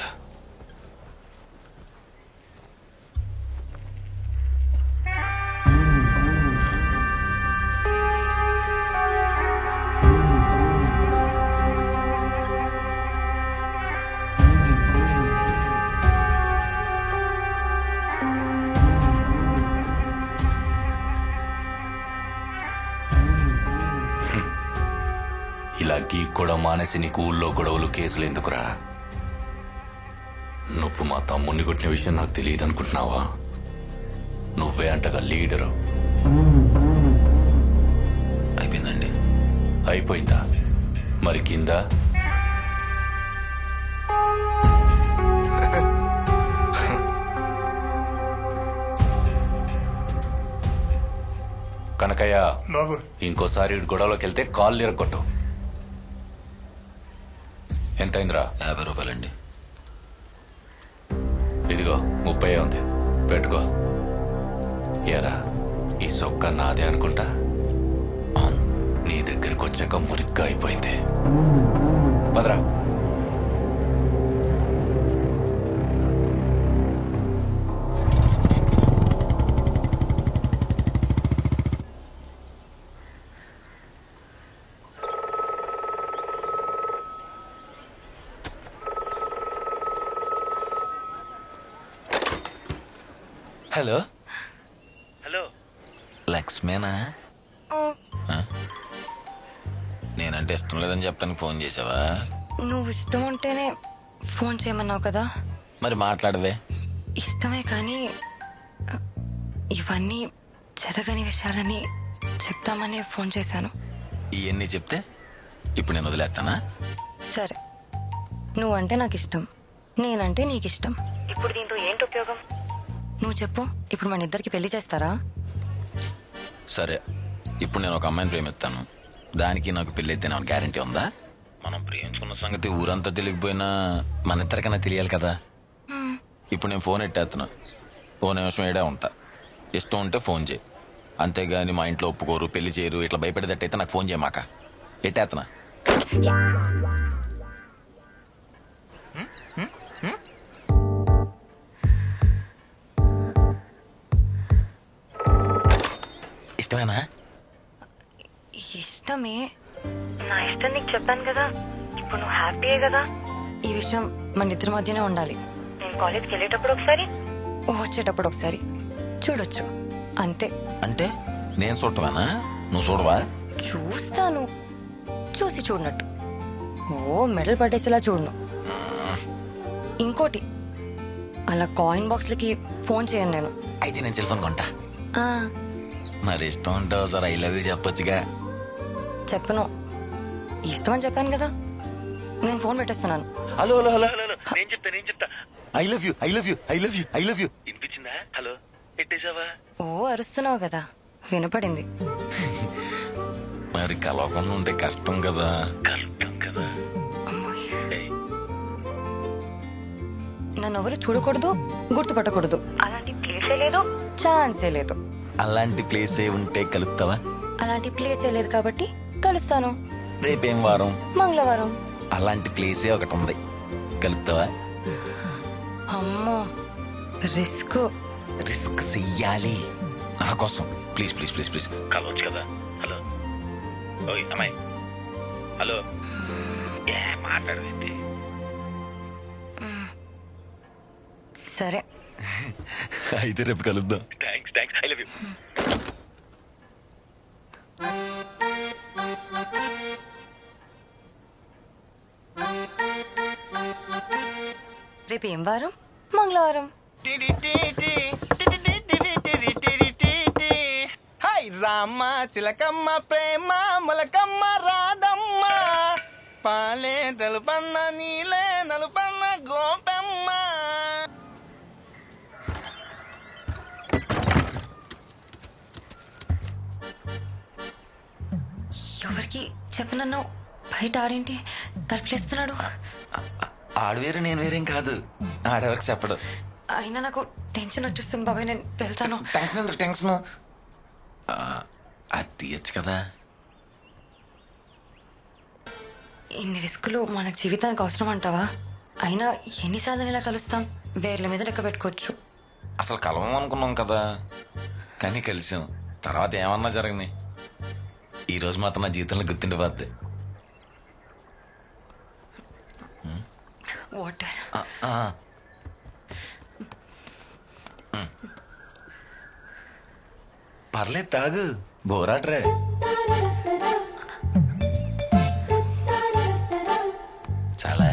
ఇలా గీక్ కూడా మానేసి నీకు ఊళ్ళో గొడవలు కేసులు ఎందుకురా? నువ్వు మా తమ్ముడిని కొట్టిన విషయం నాకు తెలియదు అనుకుంటున్నావా? నువ్వే అంటగా లీడరు. అయిపోయిందండి. అయిపోయిందా? మరి కింద కనకయ్య బాబు, ఇంకోసారి గొడవలోకి వెళ్తే కాళ్ళు ఇరగొట్టు. ఎంతైందిరా? 50 రూపాయలండి. ఇదిగో 30 ఉంది, పెట్టుకో. ఎరా ఈ సొక్క నాదే అనుకుంటా. నీ దగ్గరికి వచ్చాక మురిగ్గా అయిపోయింది. పదరా. హలో హలో, లక్ష్మేనా? నేనంటే ఇష్టం లేదని చెప్పడానికి ఫోన్ చేసావా? నువ్వు ఇష్టం ఉంటేనే ఫోన్ చేయమన్నావు కదా. మరి మాట్లాడవే. ఇష్టమే కానీ ఇవన్నీ జరగని విషయాలని చెప్తామని ఫోన్ చేశాను. ఇవన్నీ చెప్తే ఇప్పుడు నేను వదిలేస్తానా? సరే, నువ్వంటే నాకు ఇష్టం, నేనంటే నీకు ఇష్టం. ఇప్పుడు దీంతో ఏంటి ఉపయోగం? నువ్వు చెప్పు, ఇప్పుడు మన ఇద్దరికి పెళ్లి చేస్తారా? సరే, ఇప్పుడు నేను ఒక అమ్మాయిని ప్రేమిస్తాను, దానికి నాకు పెళ్లి అయితే నాకు గ్యారంటీ ఉందా? మనం ప్రేమించుకున్న సంగతి ఊరంతా తెలియకపోయినా మన ఇద్దరికైనా తెలియాలి కదా. ఇప్పుడు నేను ఫోన్ ఎట్టేస్తున్నా, ఫోన్ నిమిషం ఏడే ఉంటా. ఇష్టం ఉంటే ఫోన్ చేయి, అంతేగాని మా ఇంట్లో ఒప్పుకోరు, పెళ్లి చేయరు, ఇట్లా భయపడేటట్టయితే నాకు ఫోన్ చేయమాక. ఎట్టేస్తున్నా. ఇష్టమేనా? ఇష్టమే. నా ఇష్టం నీకు చెప్పాను కదా, ఇప్పుడు నువ్వు హ్యాపీయే కదా. ఈ విషయం మన ఇద్దరి మధ్యనే ఉండాలి. నేను కాలేజ్కి వెళ్ళేటప్పుడు ఒకసారి, వచ్చేటప్పుడు ఒకసారి చూడొచ్చు, అంతే. అంటే నేను చూడటమేనా? నువ్వు చూడవా? చూస్తాను, చూసి చూడనట్టు. ఓ మెడల్ పట్టేసేలా చూడను. ఇంకోటి, అలా కాయిన్ బాక్స్లకి ఫోన్ చేయను నేను. అయితే నేను సెల్ ఫోన్ కొంటా. మరి ఇష్టం ఉంటావు సార్, ఐ లవ్ యూ చెప్పొచ్చుగా. చెప్పను, ఇష్టం అని చెప్పాను కదా. నేను ఫోన్ పెట్టేస్తున్నాను. హలో హలో హలో హలో, నేను చెప్తా. I love you, I love you, I love you, I love you. వినిపించిందా? హలో పెట్టేశావా? ఓ అరుస్తున్నావు కదా, వినపడింది. మరి కలవకుండా ఉంటే కష్టం కదా. నన్ను ఎవరు చూడకూడదు, గుర్తుపట్టకూడదు, అలాంటి ప్లేసే లేదు, ఛాన్సే లేదు. అలాంటి ప్లేసే ఉంటే కలుస్తావా? అలాంటి ప్లేసే లేదు కాబట్టి కలుస్తాను. రేపేం వారం? మంగళవారం. అలాంటి ప్లేసే ఒకటి ఉంది, కలుస్తావా? అమ్మో, రిస్క్ చెయ్యాలి నా కోసం. ప్లీజ్ ప్లీజ్ ప్లీజ్ ప్లీజ్ కలవచ్చు కదా. హలో ఓయ్ అమ్మాయి, హలో. మాట్లాడవేంటి? సరే అయితే రేపు కలుద్దాం. Thanks I love you. రేపు ఏం వారం? మంగళవారం. హాయ్ రామ్మ చిలకమ్మ ప్రేమ మొలకమ్మ రాధమ్మ పాలే తెలుపన్న నీలే నలుపన్న గోపెమ్మ. ఎవరికి చెప్పనన్నావు? బయట ఆడేంటి తలుపులేస్తున్నాడు? ఆడు వేరు నేను వేరేం కాదు. ఆడెవరికి చెప్పడు. అయినా నాకు టెన్షన్ వచ్చేస్తుంది బాబాయ్, నేను వెళ్తాను. టెన్షన్ అది తీయచ్చు కదా. ఇన్ని రిస్కులు మన జీవితానికి అవసరం అంటావా? అయినా ఎన్నిసార్లు ఇలా కలుస్తాం? వేర్ల మీద లెక్క పెట్టుకోవచ్చు. అసలు కలవం అనుకున్నాం కదా, కానీ కలిసాం. తర్వాత ఏమన్నా జరిగింది. ఈ రోజు మాత్రం నా జీవితంలో గుర్తుండిపోద్ది. వాటర్. పర్లేదు తాగు, బోరాట్రే. చాలా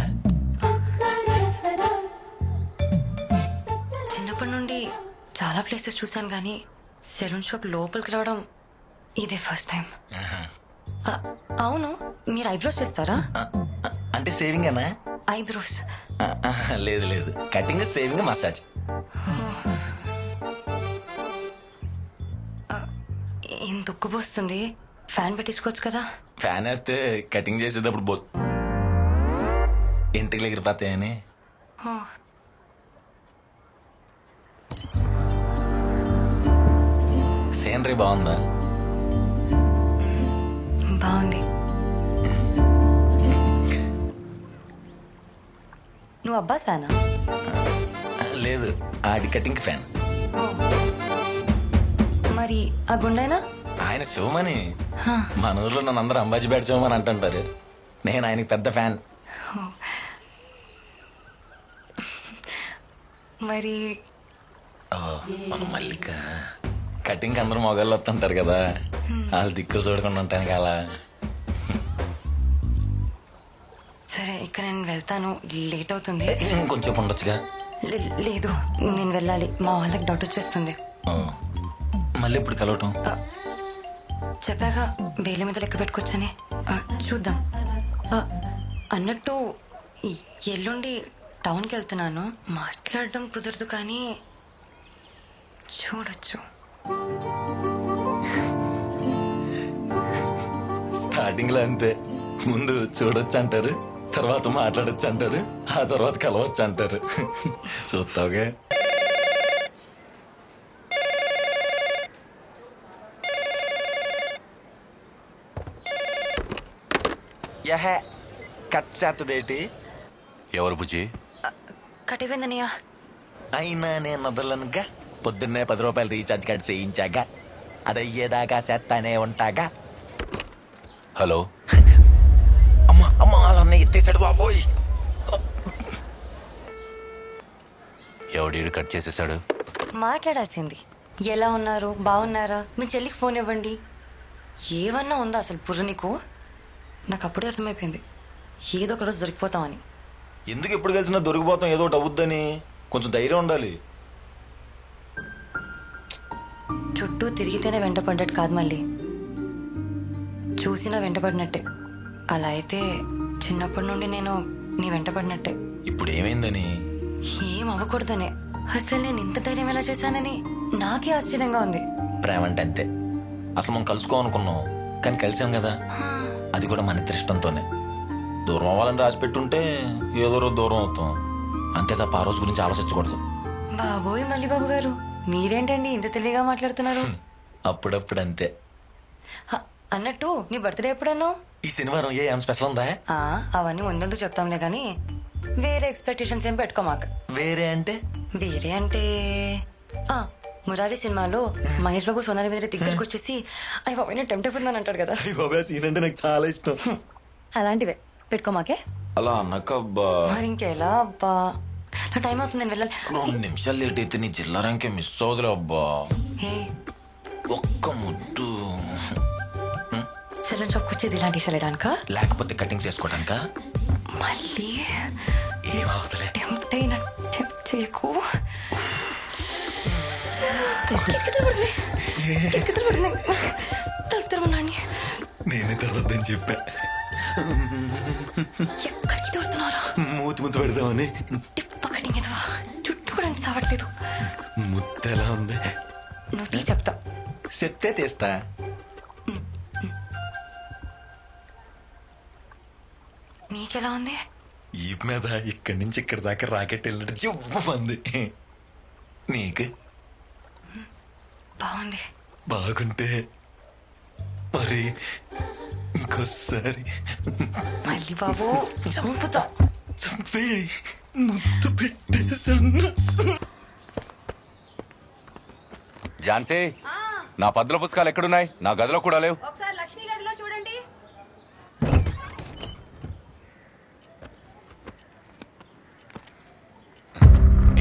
చిన్నప్పటి నుండి చాలా ప్లేసెస్ చూశాను కానీ సెలూన్ షాప్ లోపలికి రావడం ఇదే ఫస్ట్ టైం. అవును, మీరు ఐబ్రోస్ చేస్తారా? అంటే సేవింగ్ అనా? ఐబ్రోస్ లేదు, కటింగ్, సేవింగ్, మసాజ్. ఇంత ఉక్కుపోస్తుంది, ఫ్యాన్ పెట్టించుకోవచ్చు కదా. ఫ్యాన్ అయితే కటింగ్ చేసేటప్పుడు ఇంటికి ఎగిరిపోతాయని. సీనరీ బాగుందా? బాగుంది. నువ్వు అబ్బాస్ ఫ్యానా? లేదు, ఆడి కటింగ్ ఫ్యాన్. మరి ఆ గుండైనా? ఆయన శివమని. మన ఊర్లో నన్ను అందరూ అంబాజీ బ్యాట్ శివమని అంటుంటారు. నేను ఆయనకి పెద్ద ఫ్యాన్. మరి మన మల్లిక కటింగ్ అందరూ మొగాళ్ళు వస్తుంటారు కదా, వాళ్ళు దిక్కులు చూడకుండా ఉంటాను కదా. సరే, ఇక్కడ నేను వెళ్తాను, లేట్ అవుతుంది. ఇంకొంచెం ఉండొచ్చుగా. లేదు, నేను వెళ్ళాలి, మా వాళ్ళకి డౌట్ వచ్చేస్తుంది. మళ్ళీ ఇప్పుడు కలవటం? చెప్పాక వేల మీద లెక్క పెట్టుకోవచ్చని. చూద్దాం. అన్నట్టు ఎల్లుండి టౌన్కి వెళ్తున్నాను. మాట్లాడడం కుదరదు కానీ చూడొచ్చు. స్టార్టింగ్ లో అంతే, ముందు చూడొచ్చు అంటారు, తర్వాత మాట్లాడొచ్చు అంటారు, ఆ తర్వాత కలవచ్చు అంటారు. చూస్తావుగా. కట్ చేస్తదేటి? ఎవరు బుజ్జి? కటిపోయిందనయ్య. అయినా నేను వదలనుగా. పొద్దున్నే 10 రూపాయలు రీఛార్జ్ కార్డ్ చేయించాగా, అది అయ్యేదాకా చేస్తానే ఉంటాగా. హలో. అమ్మా అలా ఎత్తేసాడు బాబోయ్. ఎవడీడు కట్ చేసేసాడు? మాట్లాడాల్సింది. ఎలా ఉన్నారు, బాగున్నారా, మీ చెల్లికి ఫోన్ ఇవ్వండి. ఏమన్నా ఉందా అసలు బుర్ర నీకు? నాకు అప్పుడే అర్థమైపోయింది ఏదో ఒక రోజు దొరికిపోతామని. ఎందుకు ఎప్పుడు కలిసినా దొరికిపోతాం, ఏదో ఒకటి అవుద్దని. కొంచెం ధైర్యం ఉండాలి. చుట్టూ తిరిగితేనే వెంటపడ్డట్టు కాదు, మళ్ళీ చూసినా వెంటపడినట్టే. అలా అయితే చిన్నప్పటి నుండి నేను నీ వెంటపడినట్టే. ఇప్పుడు ఏమైందని? ఏం అవ్వకూడదనే. అసలు నేను ఇంత ధైర్యం ఎలా చేశానని నాకే ఆశ్చర్యంగా ఉంది. ప్రేమ అంటే అంతే. అసలు మనం కలుసుకోవాలనుకున్నాం కానీ కలిసాం కదా, అది కూడా మన ఇద్దరి ఇష్టంతోనే. దూరం అవ్వాలని రాసి పెట్టుంటే ఏదో రోజు దూరం అవుతాం అంతే తప్ప ఆ రోజు గురించి ఆలోచించకూడదు. బాబోయ్ మల్లి బాబు గారు, మీరేంటండి ఇంత తెలివిగా మాట్లాడుతున్నారు? అప్పుడప్పుడు అంతే. అన్నట్టు నీ బర్త్డే ఎప్పుడన్నావు? ఈ శనివారం. ఏం స్పెషల్ ఉందా? అవన్నీ ముందందుకు చెప్తాంలే గానీ వేరే ఎక్స్పెక్టేషన్స్ ఏం పెట్టుకోమాక. వేరే అంటే? వేరే అంటే మురారి సినిమాలో మహేష్ బాబు సోనాలి మీద దగ్గరికి వచ్చేసి అయ్యి బాబు నేను టెంప్ట్ అయిపోతున్నాను అంటాడు కదా. సీన్ అంటే నాకు చాలా ఇష్టం. అలాంటివే. పెట్టుకోమాకే. అలా అనకబ్బా. మరి ఇంకెలా అబ్బా? నా టైం అవుతుంది, నేను వెళ్ళాలి. 2 నిమిషాలు లేట్ అయితే నీ జిల్లారాంకే మిస్ అవుదులే అబ్బా. హే, ఒక్క ముద్దు. సెలూన్ షాప్కి వచ్చేది ఇలాంటి వెళ్ళడానికా లేకపోతే కటింగ్స్ చేసుకోవడానికా? మళ్ళీ ఏమవుతులే. టెంప్ట్ చేయకు. నేనే తర్వాతని చెప్పా. ఎక్కడికి తోడుతున్నారా? మూతి ముద్దు పెడదామని. టిప్ప కటింగ్ ఎదవా, చుట్టూ కూడా సావట్లేదు. ముద్దు ఎలా ఉంది? నువ్వు చెప్తా. చెప్తే తీస్తా. నీకెలా ఉంది? ఈ మీద ఇక్కడి నుంచి ఇక్కడి దాకా రాకెట్ వెళ్ళినట్టు జివ్వమంది. నీకు బాగుంది. బాగుంటే మరి ఇంకోసారి మళ్ళీ బాబు చంపుతా. చంపి ముద్దు పెట్టేసన్నా. ఝాన్సీ, నా పద్దుల పుస్తకాలు ఎక్కడున్నాయి? నా గదిలో కూడా లేవు. ఒకసారి లక్ష్మి గదిలో చూడండి.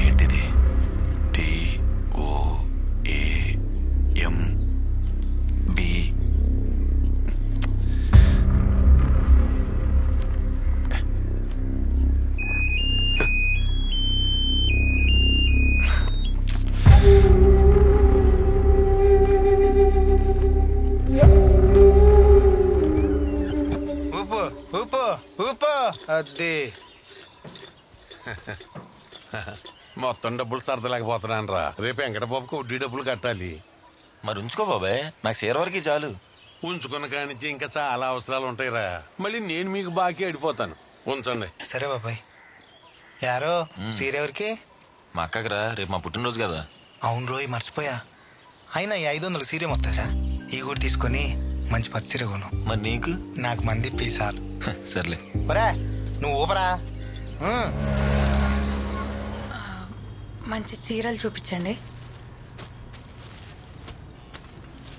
ఏంటిది? TOAMB. ఊపు ఊపు ఊపు. అది మొత్తం డబ్బులు సరదలేకపోతున్నాను రా. రేపు వెంకటబాబుకి వడ్డీ డబ్బులు కట్టాలి. మరి ఉంచుకో బాబాయ్, నాకు షేర్ వరకు చాలు. ఉంచుకున్న కానించి ఇంకా చాలా అవసరాలు ఉంటాయిరా. మళ్ళీ నేను మీకు బాకీ అడిపోతాను. ఉంచండి. సరే బాబాయ్. యారో సీర ఎవరికి? మా అక్కకి రా, రేపు మా పుట్టినరోజు కదా. అవును రోయ్, మర్చిపోయా. అయినా ఈ 500 సీరే మొత్తారా? ఈ కూడా తీసుకొని మంచి పచ్చి సీర కొను. మరి నీకు? నాకు మంది పీసాలు. సర్లే. ఒరే నువ్వు ఊపరా. మంచి చీరలు చూపించండి.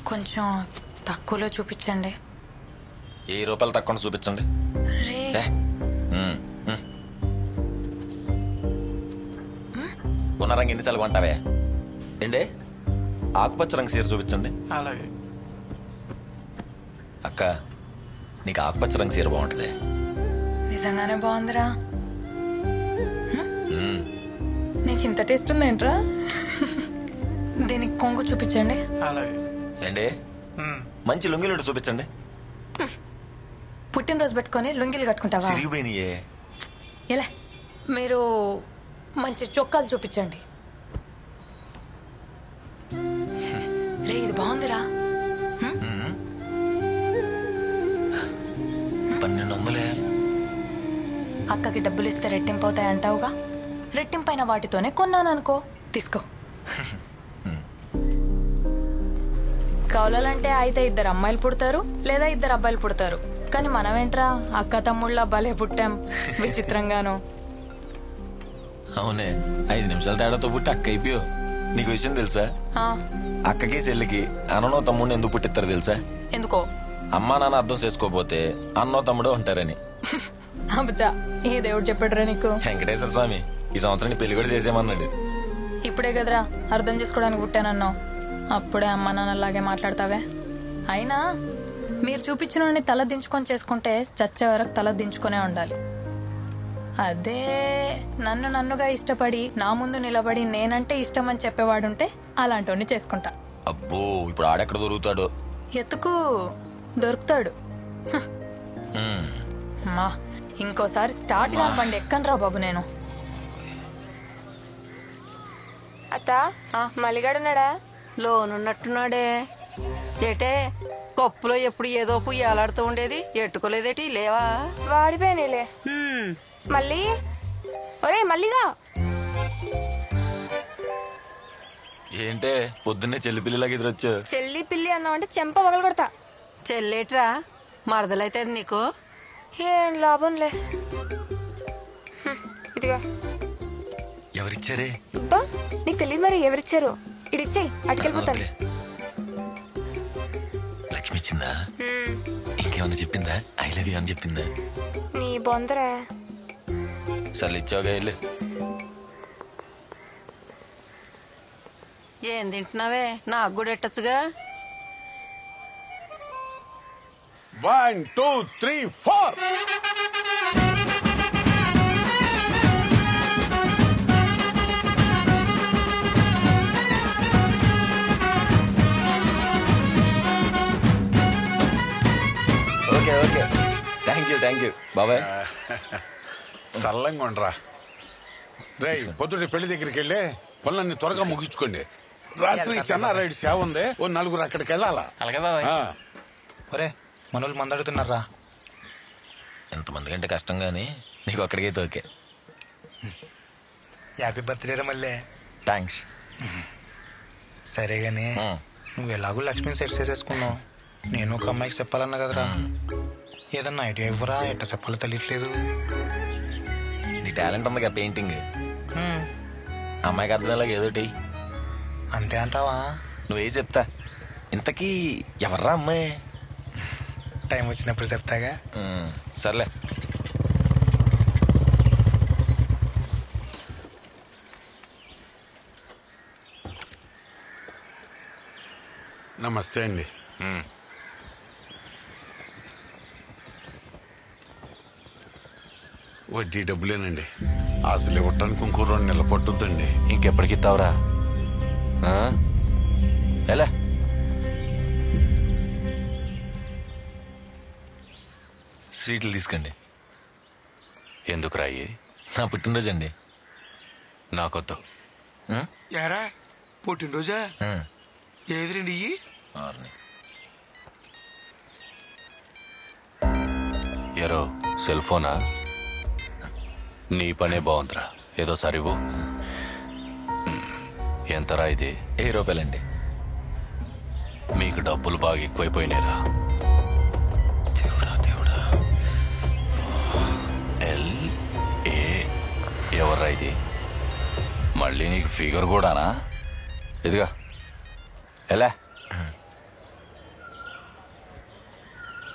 కొంచెం తక్కువలో చూపించండి. 1000 రూపాయలు తక్కువ చూపించండి. రే ఉన్న రంగు ఎన్నిసార్లు కొంటావే? ఏండే ఆకుపచ్చ రంగు చీర చూపించండి. అలాగే. అక్క, నీకు ఆకుపచ్చ రంగు చీర బాగుంటుంది. నిజంగానే బాగుందిరా. నీకు ఇంత టేస్ట్ ఉందేంట్రా? దీనికి కొంగు చూపించండి. అలాగే. ఏండే మంచి లుంగిలు చూపించండి. పుట్టినరోజు పెట్టుకొని లుంగిలు కట్టుకుంటావా? సిరిగిపోయినాయే. ఎలా? మీరు మంచి చొక్కాలు చూపించండి. రే ఇది బాగుందిరా. 1200. అక్కకి డబ్బులు ఇస్తే రెట్టింపు అవుతాయి అంటావుగా, రెట్టింపైన వాటితోనే కొన్నాననుకో, తీసుకో. కౌలాలంటే అయితే 2 అమ్మాయిలు పుడతారు లేదా 2 అబ్బాయిలు పుడతారు. కానీ మనమేంట్రా అక్క తమ్ముళ్ళ భలే పుట్టాం విచిత్రంగాను. అవునే, 5 నిమిషాల తేడాతో పుట్టి అక్క అయిపోయావు. నీకు విషయం తెలుసా? అక్కకి చెల్లికి అన్ననో తమ్ముడిని ఎందుకు పుట్టిస్తారు తెలుసా? ఎందుకో? అమ్మా నాన్న అర్థం చేసుకోపోతే అన్నో తమ్ముడో ఉంటారని. అబ్బా, ఈ దేవుడు చెప్పాడురా నీకు. వెంకటేశ్వర స్వామి ఈ సంవత్సరం పెళ్లి కూడా చేసేమన్నాడు. ఇప్పుడే కదరా అర్థం చేసుకోవడానికి పుట్టానన్నావు, అప్పుడే అమ్మా నాన్నలాగే మాట్లాడతావే. అయినా మీరు చూపించిన తల దించుకొని చేసుకుంటే చచ్చే వరకు తల దించుకునే ఉండాలి. అదే నన్నుగా ఇష్టపడి నా ముందు నిలబడి నేనంటే ఇష్టం అని చెప్పేవాడుంటే అలాంటి చేసుకుంటా. అబ్బో, ఇప్పుడు ఆడెక్కడ దొరుకుతాడు? ఎత్తుకు దొరుకుతాడు. మా ఇంకోసారి స్టార్ట్ గా బండి ఎక్కనరా బాబు నేను. అత్త మల్లిగాడున్నాడా? లోనున్నట్టున్నాడే. ఏటే కప్పులో ఎప్పుడు ఏదో పుయ్యి అలాడుతూ ఉండేది, ఎట్టుకోలేదేటి? లేవా? వాడిపోయినాయిలే. మళ్ళీ ఒరే మల్లిగా ఏంటే పొద్దున్నే చెల్లి పిల్లిలాగా ఎదురొచ్చు? చెల్లి పిల్లి అన్నావంటే చెంప పగలు కొడతా. చెల్లేట్రా మరదలైతే నీకు? ఏం లాభంలే. ఇదిగా. ఎవరిచ్చారే? అబ్బా నీకు తెలియదు మరి ఎవరిచ్చారు. ఇడిచ్చేయి, అటుకెళ్ళిపోతాను. లక్ష్మి ఇచ్చిందా? ఇంకేమన్నా చెప్పిందా? ఐ లవ్ యూ అని చెప్పిందా? నీ బొందరే. సర్లే ఇచ్చావుగా వెళ్ళు. ఏం తింటున్నావే? నాకు కూడా ఎట్టచ్చుగా. 1 2 3 4. ఓకే ఓకే, థ్యాంక్ యూ బాబాయ్. సల్లంగా ఉండరా. రేయ్, పొద్దుటి పెళ్లి దగ్గరికి వెళ్ళి పనులన్నీ త్వరగా ముగించుకోండి. రాత్రి చెన్నారాయుడు సేవ ఉంది, ఓ 4 అక్కడికి వెళ్ళాలా. అలాగే బాబాయ్. ఒరే మనోళ్ళు మందడుతున్నారా? ఎంతమంది కంటే కష్టం కానీ నీకు అక్కడికైతే ఓకే. హ్యాపీ బర్త్డే రా మళ్ళీ. థ్యాంక్స్. సరే గానీ నువ్వు ఎలాగో లక్ష్మిని సెట్ చేసేసుకున్నావు. నేను ఒక అమ్మాయికి చెప్పాలన్నా కదరా. ఏదన్నా ఐడియా ఇవ్వరా? ఎట్ట చెప్పాలో తెలియట్లేదు. నీ టాలెంట్ ఉందిగా పెయింటింగ్, అమ్మాయికి అర్థమయ్యేలాగా ఏదోటి. అంతే అంటావా? నువ్వే చెప్తా. ఇంతకీ ఎవర్రా అమ్మాయి? టైం వచ్చినప్పుడు చెప్తాగా. సర్లే. నమస్తే అండి. వడ్డీ డబ్బులేనండి. అసలు ఇవ్వటానికి ఇంకో 2 నెలలు పట్టుద్దండి. ఇంకెప్పటికి ఇస్తావురా? ఎలా? స్వీట్లు తీసుకోండి. ఎందుకు రాయి? నా పుట్టినరోజు అండి. నాకొద్దు. యారా పుట్టినరోజా? ఏది రండి ఇయ్యి. ఎరో సెల్ ఫోనా? నీ పనే బాగుందిరా. ఏదో సరివు. ఎంతరా ఇది? 1000 రూపాయలండి. మీకు డబ్బులు బాగా ఎక్కువైపోయినాయిరా. LA ఎవర్రా ఇది? మళ్ళీ నీకు ఫిగర్ కూడానా? ఇదిగా ఎలా?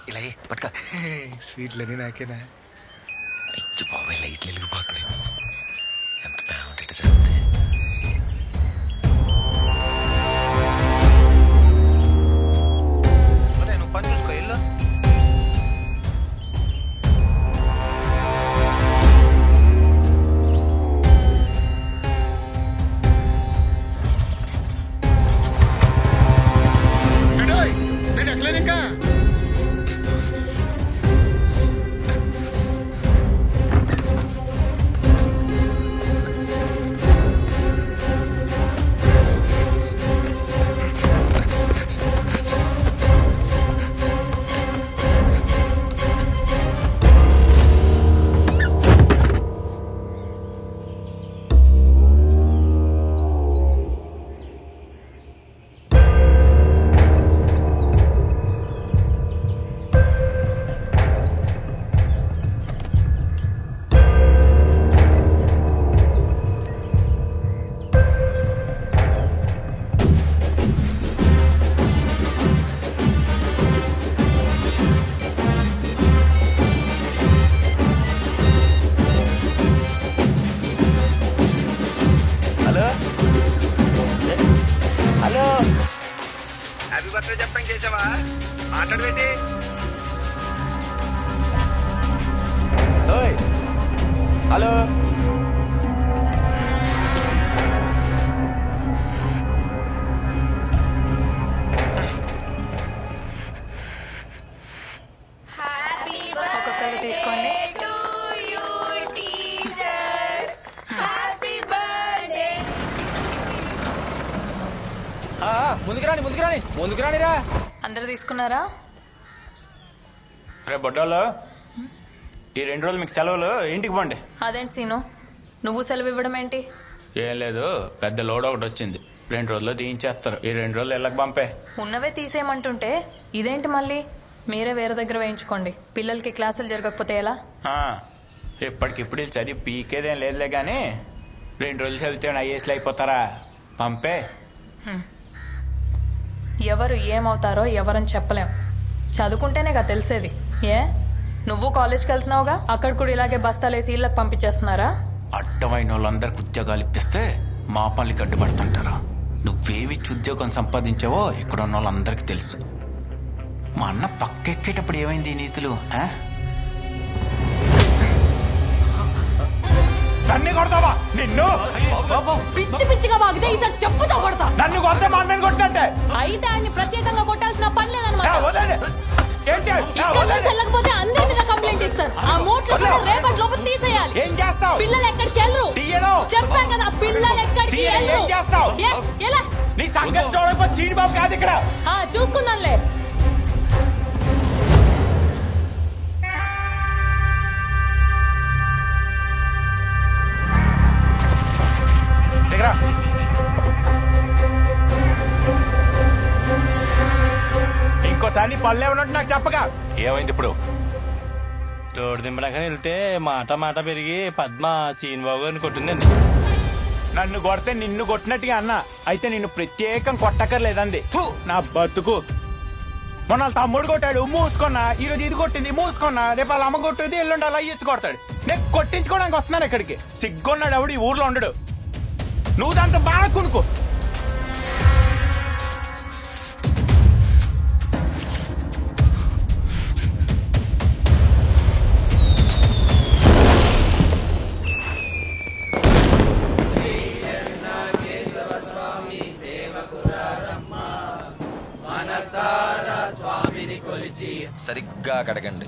ఇలా పట్టుక. స్వీట్లని నాకేనా? అయ్యో బాబాయ్, లైట్లు వెలిగిపోతున్నాయి. ఎంత బాగుంటే చదివితే. నువ్వు పని చూసుకో ఇల్లు. నేను ఎక్కలేదు ఇంకా. మాట్లాడబెట్టి హలో ఒక్కొక్కరు తీసుకోండి. ముందుకు రానిరా. అందరు తీసుకున్నారా? రే బొడ్డోళ్ళు, ఈ 2 రోజులు మీకు సెలవులు, ఇంటికి పోండి. అదేంటి సీను, నువ్వు సెలవు ఇవ్వడం ఏంటి? ఏం లేదు, పెద్ద లోడ్ ఒకటి వచ్చింది. 2 రోజుల్లో తీయించేస్తారు. ఈ 2 రోజులు ఇళ్ళకి పంపే. ఉన్నవే తీసేయమంటుంటే ఇదేంటి మళ్ళీ? మీరే వేరే దగ్గర వేయించుకోండి. పిల్లలకి క్లాసులు జరగకపోతే ఎలా? ఇప్పటికిప్పుడు వీళ్ళు చదివి పీకేదేం లేదులే కానీ 2 రోజులు చదివితే ఐఏఎస్లు అయిపోతారా? పంపే. ఎవరు ఏమవుతారో ఎవరని చెప్పలేం. చదువుకుంటేనే కదా తెలిసేది. ఏ నువ్వు కాలేజ్కి వెళ్తున్నావుగా, అక్కడ కూడా ఇలాగే బస్తాలేసి ఇళ్ళకి పంపించేస్తున్నారా? అడ్డమైన వాళ్ళందరికి ఉద్యోగాలు ఇప్పిస్తే మా పనులకి అడ్డుపడుతుంటారు. నువ్వేమిచ్చి ఉద్యోగం సంపాదించావో ఇక్కడ ఉన్న వాళ్ళందరికీ తెలుసు. మా అన్న పక్కెక్కేటప్పుడు ఏమైంది ఈ నీతులు? నన్ను కొడతావా? నిన్ను పిచ్చి పిచ్చిగా వాగితే ఈసారి చెప్పుతో కొడతా. నన్ను కొడితే మా అన్నని కొట్టినట్టే. అయితే ఆయన్ని ప్రత్యేకంగా కొట్టాల్సిన పని లేదన్నమాట. ఏంటి చెల్లకపోతే అందరి మీద కంప్లైంట్ ఇస్తారు. ఆ మూట్లు రేపటి లోపు తీసేయాలి. ఏం చేస్తావు? పిల్లలు ఎక్కడికి వెళ్ళరు. చెప్పాను కదా, పిల్లలు ఎక్కడికి వెళ్ళరు. ఏం చేస్తావు? ఎలా నీ సంగతి చూడకపోతే సీనిబాబు కాదు ఇక్కడ. చూసుకుందాంలే. ఇంకోసారి పల్లె ఉన్నట్టు నాకు చెప్పగా. ఏమైంది ఇప్పుడు? రోడ్డు దింపడాకని వెళ్తే మాట మాట పెరిగి పద్మ సీనిబాబు గారిని కొట్టిందండి. నన్ను కొడితే నిన్ను కొట్టినట్టుగా అన్న. అయితే నిన్ను ప్రత్యేకం కొట్టక్కర్లేదండి. నా బతుకు. మొన్న తమ్ముడు కొట్టాడు, మూసుకున్నా. ఈరోజు ఇది కొట్టింది, మూసుకున్నా. రేపు వాళ్ళ అమ్మ కొట్టేది, ఎల్లుండి అలా ఇచ్చి కొడతాడు. నేను కొట్టించుకోవడానికి వస్తున్నాను ఇక్కడికి. సిగ్గున్నాడు ఎవడు ఈ ఊర్లో ఉండడు. నువ్వు దాంతో బాగా కొనుక్కో. సరిగ్గా కడగండి.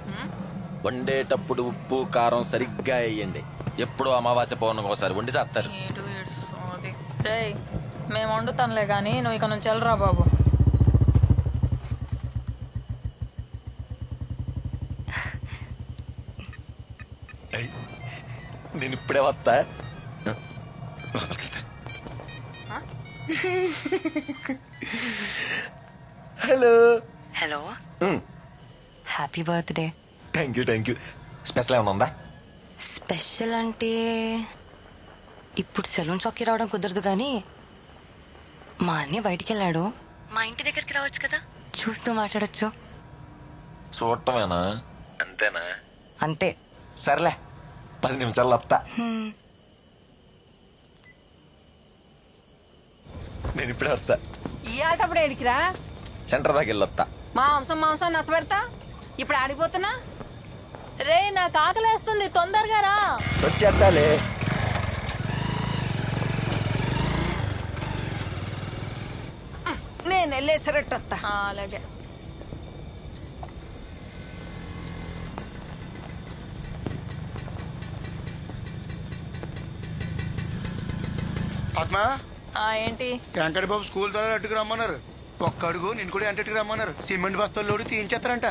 వండేటప్పుడు ఉప్పు కారం సరిగ్గా వేయండి. ఎప్పుడు అమావాస్య పౌర్ణమికి ఒకసారి వండి చేస్తారు. మేము వండుతానులే గానీ నువ్వు ఇక నుంచి వెళ్ళరా బాబు. నేను ఇప్పుడే వస్తా. Hello hello, happy birthday. Thank you. Special ఏమైనా ఉందా? స్పెషల్ అంటే ఇప్పుడు సెలూన్ షాప్కి రావడం కుదరదు కానీ మా అన్నయ్య బయటికి వెళ్ళాడు. మా ఇంటి దగ్గరికి రావచ్చు కదా, చూస్తూ మాట్లాడొచ్చు. చూడటమేనా? అంతేనా? అంతే. సర్లే, 10 నిమిషాలు వస్తా. నేను ఇప్పుడే వస్తా. ఇయ్యాటప్పుడు ఏడికిరా? సెంటర్ దాకా వెళ్ళొస్తా. మాంసం నచ్చబెడతా. ఇప్పుడు ఆడిపోతున్నా. రే నాకు ఆకలేస్తుంది, తొందరగా రా. వచ్చేస్తాలే. నేను వెళ్ళేసరట్టు వస్తా. అలాగే. పద్మా, ఏంటి? వెంకట బాబు స్కూల్ ద్వారా అట్టుకు రమ్మన్నారు. ఒక్క అడుగు నేను కూడా ఎంటకి రమ్మన్నారు. సిమెంట్ బస్తాల్లోడు తీయించేస్తారంట.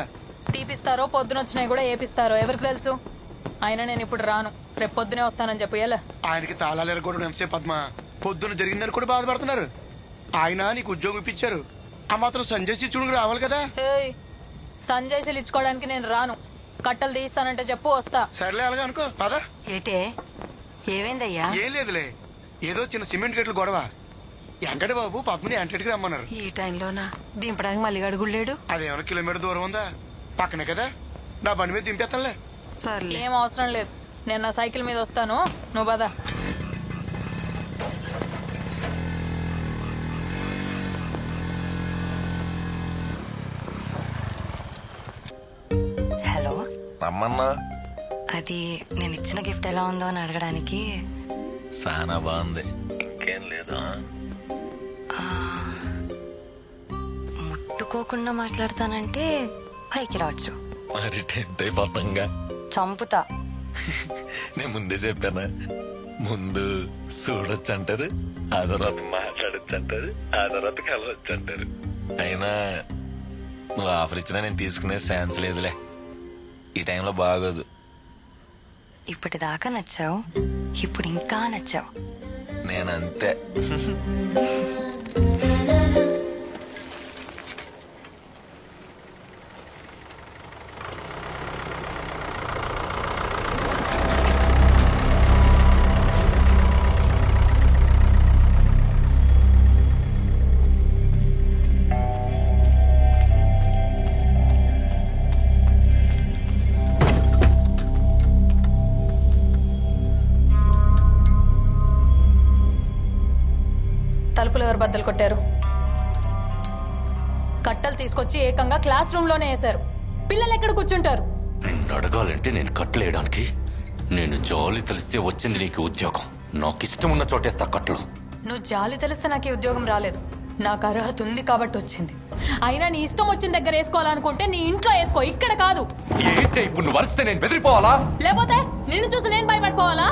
తీపిస్తారో పొద్దున వచ్చినాయి కూడా ఏపిస్తారో ఎవరికి తెలుసు. అయినా నేను ఇప్పుడు రాను, రేపు పొద్దునే వస్తానని చెప్పు. ఎలా? ఆయనకి తాళాలు ఎరగొట్టడం ఎంతసేపు పద్మ. పొద్దున జరిగిందని కూడా బాధపడుతున్నారు. ఆయన నీకు ఉద్యోగం ఇప్పించారు. ఆ మాత్రం సంజయ్ శిక్షుడికి రావాలి కదా. సంజయ్ ఇచ్చుకోవడానికి నేను రాను. కట్టలు తీస్తానంటే చెప్పు, వస్తా. సర్లే అలాగా అనుకో. పదా. ఏటే ఏమైందయ్యా? ఏం లేదులే, ఏదో చిన్న సిమెంట్ గట్లు గొడవ. వెంకట బాబు పద్మని ఎంటకి రమ్మన్నారు. ఈ టైంలోనా దింపడానికి మళ్ళీ అడుగులేడు? అదేమైనా కిలోమీటర్ దూరం ఉందా? పక్కనే కదా, నా బండి మీద దింపేస్తానులే. సర్లే, ఏం అవసరం లేదు. నేను నా సైకిల్ మీద వస్తాను, నువ్వు పద. హలో, రమ్మన్నా. అది నేను ఇచ్చిన గిఫ్ట్ ఎలా ఉందో అని అడగడానికి. చాలా బాగుంది. ఇంకేం లేదా? ముట్టుకోకుండా మాట్లాడతానంటే పైకి రావచ్చు. మరి టెంట్ అయిపోతాంగా. చంపుతా. నేను ముందే చెప్పానా? ముందు చూడొచ్చు అంటారు, ఆ తర్వాత మాట్లాడొచ్చు అంటారు, ఆ తర్వాత కలవచ్చు అంటారు. అయినా నువ్వు ఆఫర్ ఇచ్చినా నేను తీసుకునే ఛాన్స్ లేదులే. ఈ టైంలో బాగోదు. ఇప్పటిదాకా నచ్చావు, ఇప్పుడు ఇంకా నచ్చావు. నేనంతే. తలుపులు ఎవరు బద్దలు కొట్టారు? కట్టలు తీసుకొచ్చి ఏకంగా క్లాస్ రూమ్ లోనే వేశారు. పిల్లలు ఎక్కడ కూర్చుంటారు? నిన్ను అడగాలంటే నేను కట్టలేయడానికి. నేను జాలి తెలిస్తే వచ్చింది నీకు ఉద్యోగం. నాకు ఇష్టం ఉన్న చోటేస్తా కట్టలు. నువ్వు జాలి తెలిస్తే నాకు ఈ ఉద్యోగం రాలేదు. నాకు అర్హత ఉంది కాబట్టి వచ్చింది. అయినా నీ ఇష్టం వచ్చిన దగ్గర వేసుకోవాలనుకుంటే నీ ఇంట్లో వేసుకో, ఇక్కడ కాదు. ఏంటి ఇప్పుడు నువ్వు వరిస్తే నేను బెదిరిపోవాలా? లేకపోతే నిన్ను చూసి నేను భయపడిపోవాలా?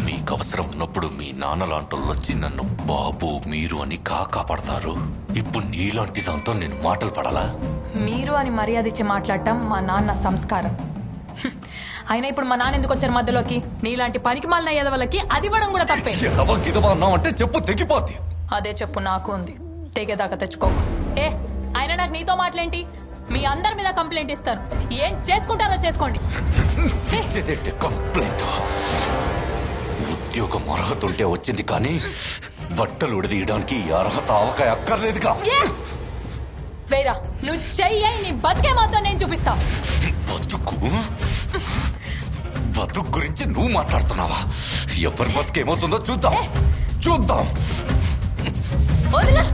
మీకు అవసరం ఉన్నప్పుడు మీ నాన్న లాంటోళ్ళు వచ్చి నన్ను బాబు మీరు అని కాపాడతారు. ఇప్పుడు నీలాంటి దాంతో నేను మాటలు పడాలా? మీరు అని మర్యాద ఇచ్చి మాట్లాడటం మా నాన్న సంస్కారం. అయినా ఇప్పుడు మా నాన్న ఎందుకు వచ్చారు మధ్యలోకి? నీలాంటి పనికి మాలిన ఎదవలకి అది ఇవ్వడం కూడా తప్పే. అంటే చెప్పు తెగిపోద్ది. అదే చెప్పు నాకు ఉంది, తెగేదాకా తెచ్చుకోకు. అయినా నాకు నీతో మాటలేంటి? మీ అందరి మీద కంప్లైంట్ ఇస్తారు. ఏం చేసుకుంటారో చేసుకోండి. కంప్లైంట్ ఉద్యోగం అర్హత ఉంటే వచ్చింది, కానీ బట్టలు ఉడదీయడానికి అర్హత అవకాశం అక్కర్లేదుగా. వేరా నువ్వు చెయ్యి, నీ బతికే మాత్రం నేను చూపిస్తా. బతుకు గురించి నువ్వు మాట్లాడుతున్నావా? ఎవరి బతుకేమవుతుందో చూద్దాం చూద్దాం. వదిలా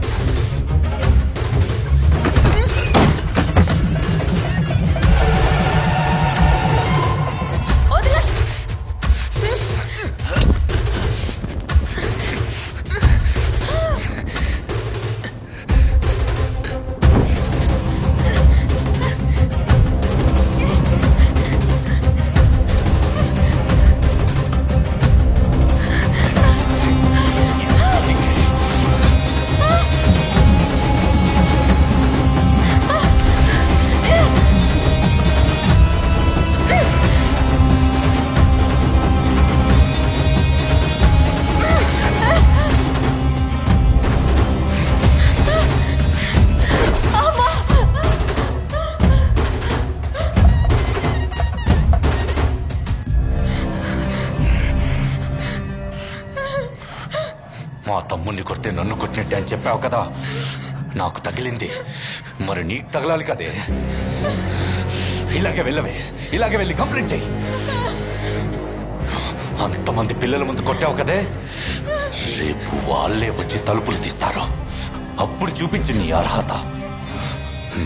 మా తమ్ముడిని కొడితే నన్ను కొట్టినట్టే అని చెప్పావు కదా. నాకు తగిలింది, మరి నీకు తగలాలి కదే. ఇలాగే వెళ్ళవే, ఇలాగే వెళ్ళి కంప్లైంట్ చెయ్యి. అంతమంది పిల్లల ముందు కొట్టావు కదే, రేపు వాళ్ళే వచ్చి తలుపులు తీస్తారు. అప్పుడు చూపించి నీ అర్హత.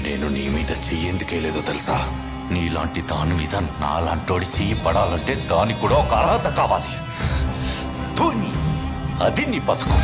నేను నీ మీద చెయ్యేందుకే లేదో తెలుసా? నీలాంటి దాని మీద నాలాంటోడి చెయ్యి పడాలంటే దానికి కూడా ఒక అర్హత కావాలి. అది నీ బతుకు.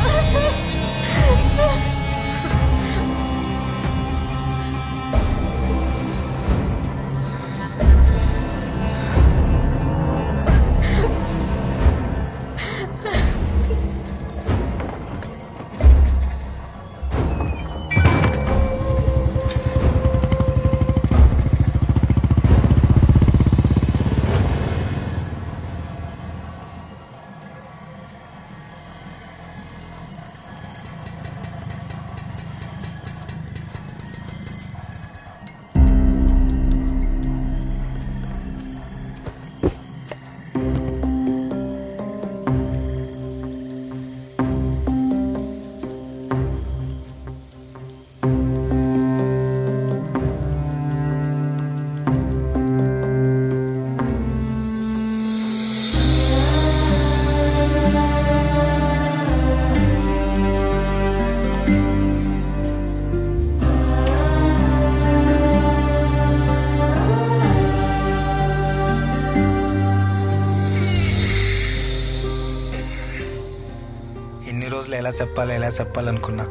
ఎలా చెప్పాలనుకున్నా.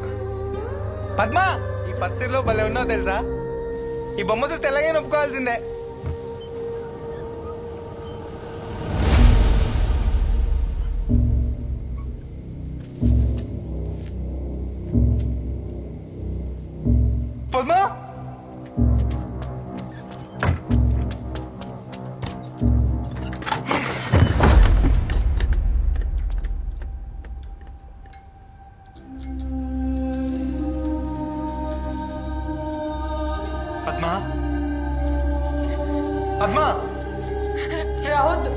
పద్మా, ఈ పత్తిలో భలే ఉన్నావు తెలుసా? ఈ బొమ్మ చూస్తే ఎలాగైనా ఒప్పుకోవాల్సిందే. పద్మా, పద్మా రావద్దు.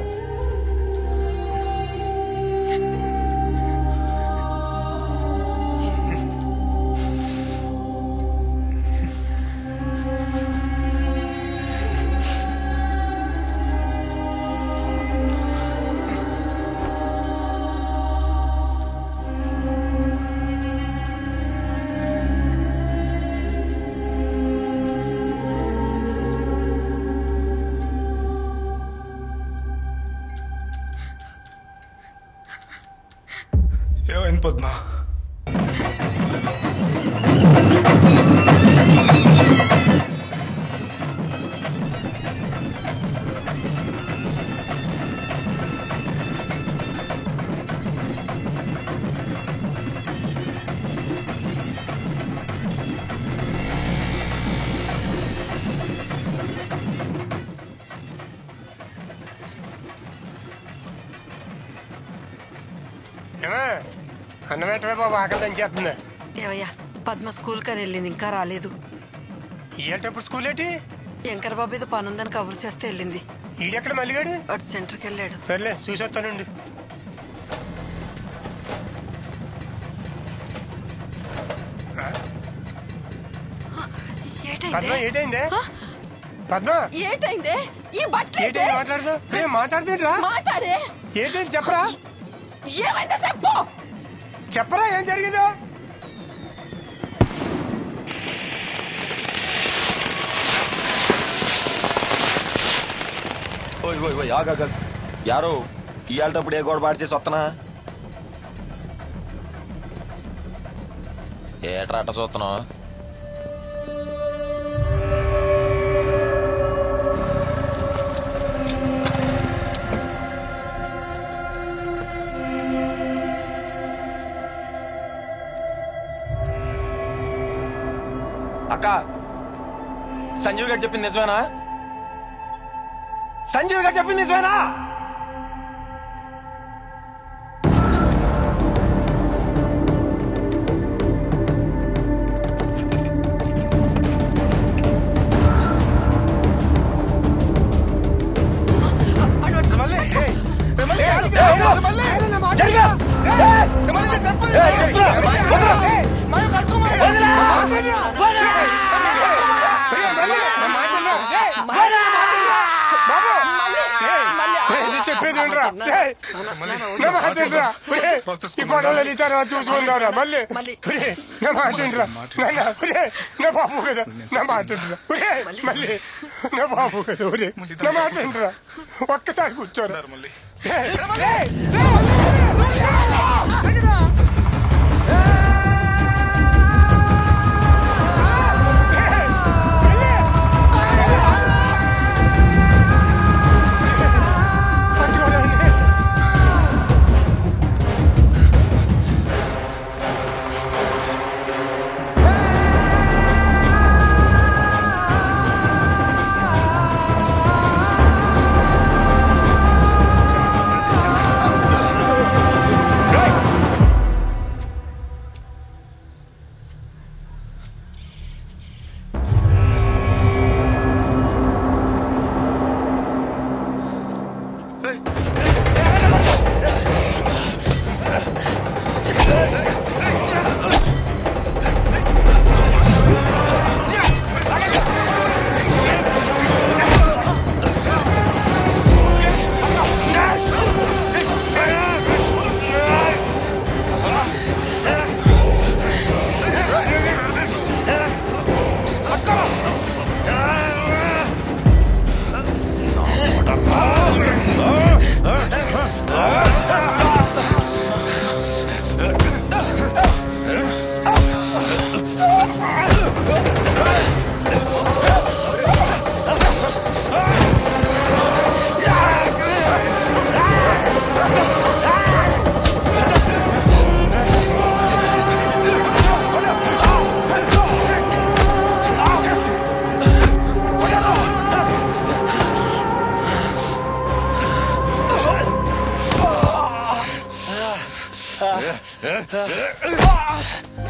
అవును పద్మ. అన్నం పెట్టవే బాబు, ఆకలి దంచేస్తుంది. ఏవయ్యా పద్మ స్కూల్ కని వెళ్ళింది, ఇంకా రాలేదు. ఏంటప్పుడు స్కూల్ ఏంటి? శంకర్ బాబు ఏదో పని ఉందని కబురు చేస్తే వెళ్ళింది. ఈడెక్కడ మల్లిగాడు? అటు సెంటర్కి వెళ్ళాడు. సర్లే చూసి వస్తానండి. పద్మ ఏటైందే? పద్మ ఏటైందే? ఈ బట్టలు ఏటైంది? మాట్లాడదు మాట్లాడుతుంటరా? మాట్లాడే. ఏంటైంది చెప్పరా? ఏమైందో చెప్పు. చెప్పరా ఏం జరిగిందో? ఓయ్ ఓయ్ ఓయ్ ఆగా యారో ఇవాళప్పుడు ఏ గోడ పాడు చేసి వస్తున్నా ఏట్రా అట్ట చూస్తున్నావు? అక్క సంజీవ్ గారు చెప్పింది నిజమేనా? సంజీవ్ గారు చెప్పింది నిజమేనా? ఈ గొడవలు ఇచ్చారా చూసుకుందారా మళ్ళీ నా మాట్లాడరా నా బాబు కదా నా మాట్లాడరా మళ్ళీ నా బాబు కదా నా మాట్లాడరా ఒక్కసారి కూర్చోరా మళ్ళీ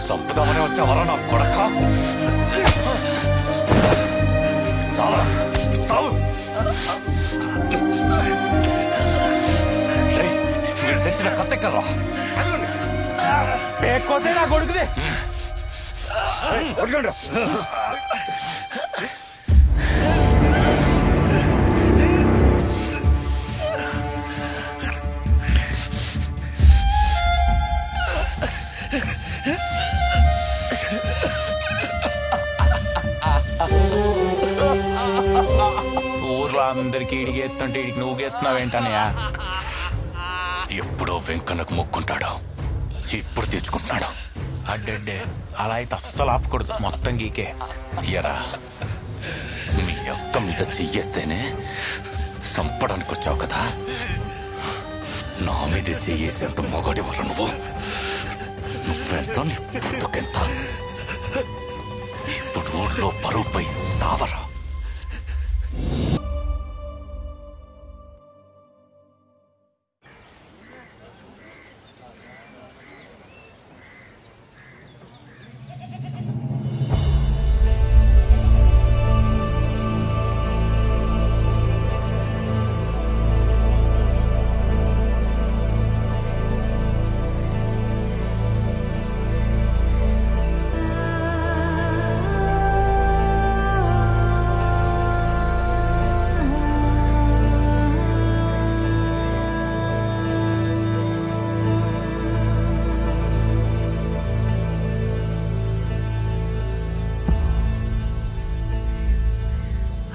సంపుదామని వచ్చావరా నా కొడక? మీరు తెచ్చిన కత్తెక్కర్రా పేక్కోతే నా కొడుకుది. ఊర్లో అందరికి ఇడికి ఎత్తుంటే ఇడికి నువ్వు ఎత్తున్నావు ఏంటనయ్యా? ఎప్పుడో వెంకన్నకు మొక్కుంటాడు, ఇప్పుడు తెచ్చుకుంటున్నాడు. అడ్డే అలా అయితే అస్సలు ఆపకూడదు, మొత్తం గీకే. ఎరా మీ అక్క మీద చెయ్యేస్తేనే చంపడానికి వచ్చావు కదా, నా మీద చెయ్యేసేంత మొగటి వల్ల నువ్వెంత నీ పుట్టుకెంత. ఇప్పుడు ఊళ్ళో పరువుపై సావరా.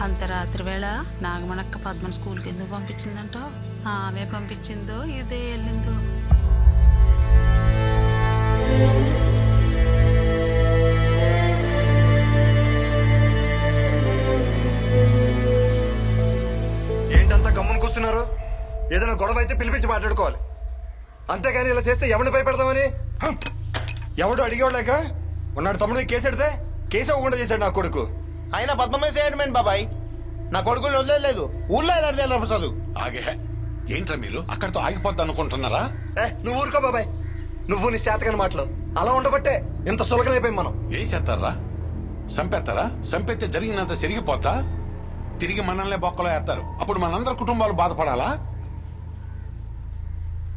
అంత రాత్రి వేళ నాగమణక్క పద్మని స్కూల్కి ఎందుకు పంపించిందంటో, ఆమె పంపించిందో ఇదే వెళ్ళిందో. ఏంటంతా గమ్మున కూస్తున్నారు? ఏదైనా గొడవ అయితే పిలిపించి మాట్లాడుకోవాలి, అంతేగాని ఇలా చేస్తే ఎవరిని భయపెడతామని. ఎవడు అడిగేవాళ్ళక ఉన్నాడు తమ్ముడు కేసు ఎడితే కేసు అవ్వకుండా చేశాడు నా కొడుకు. అయినా పద్మమే చేయడమేంటి బాబాయ్, నా కొడుకులు వదిలేదు, ఊళ్ళో ఎలా ప్రసాదు. ఆగే ఏంట్రా మీరు అక్కడితో ఆగిపోద్ది అనుకుంటున్నారా? నువ్వు ఊరుకో బాబాయ్, నువ్వు నీ శాతకని మాటలు అలా ఉండబట్టే ఇంత సులకనైపోయాం మనం. ఏం చేస్తారా? చంపేస్తారా? చంపేస్తే జరిగినంత జరిగిపోతా తిరిగి మనల్ని బొక్కలో వేస్తారు. అప్పుడు మనందరి కుటుంబాలు బాధపడాలా?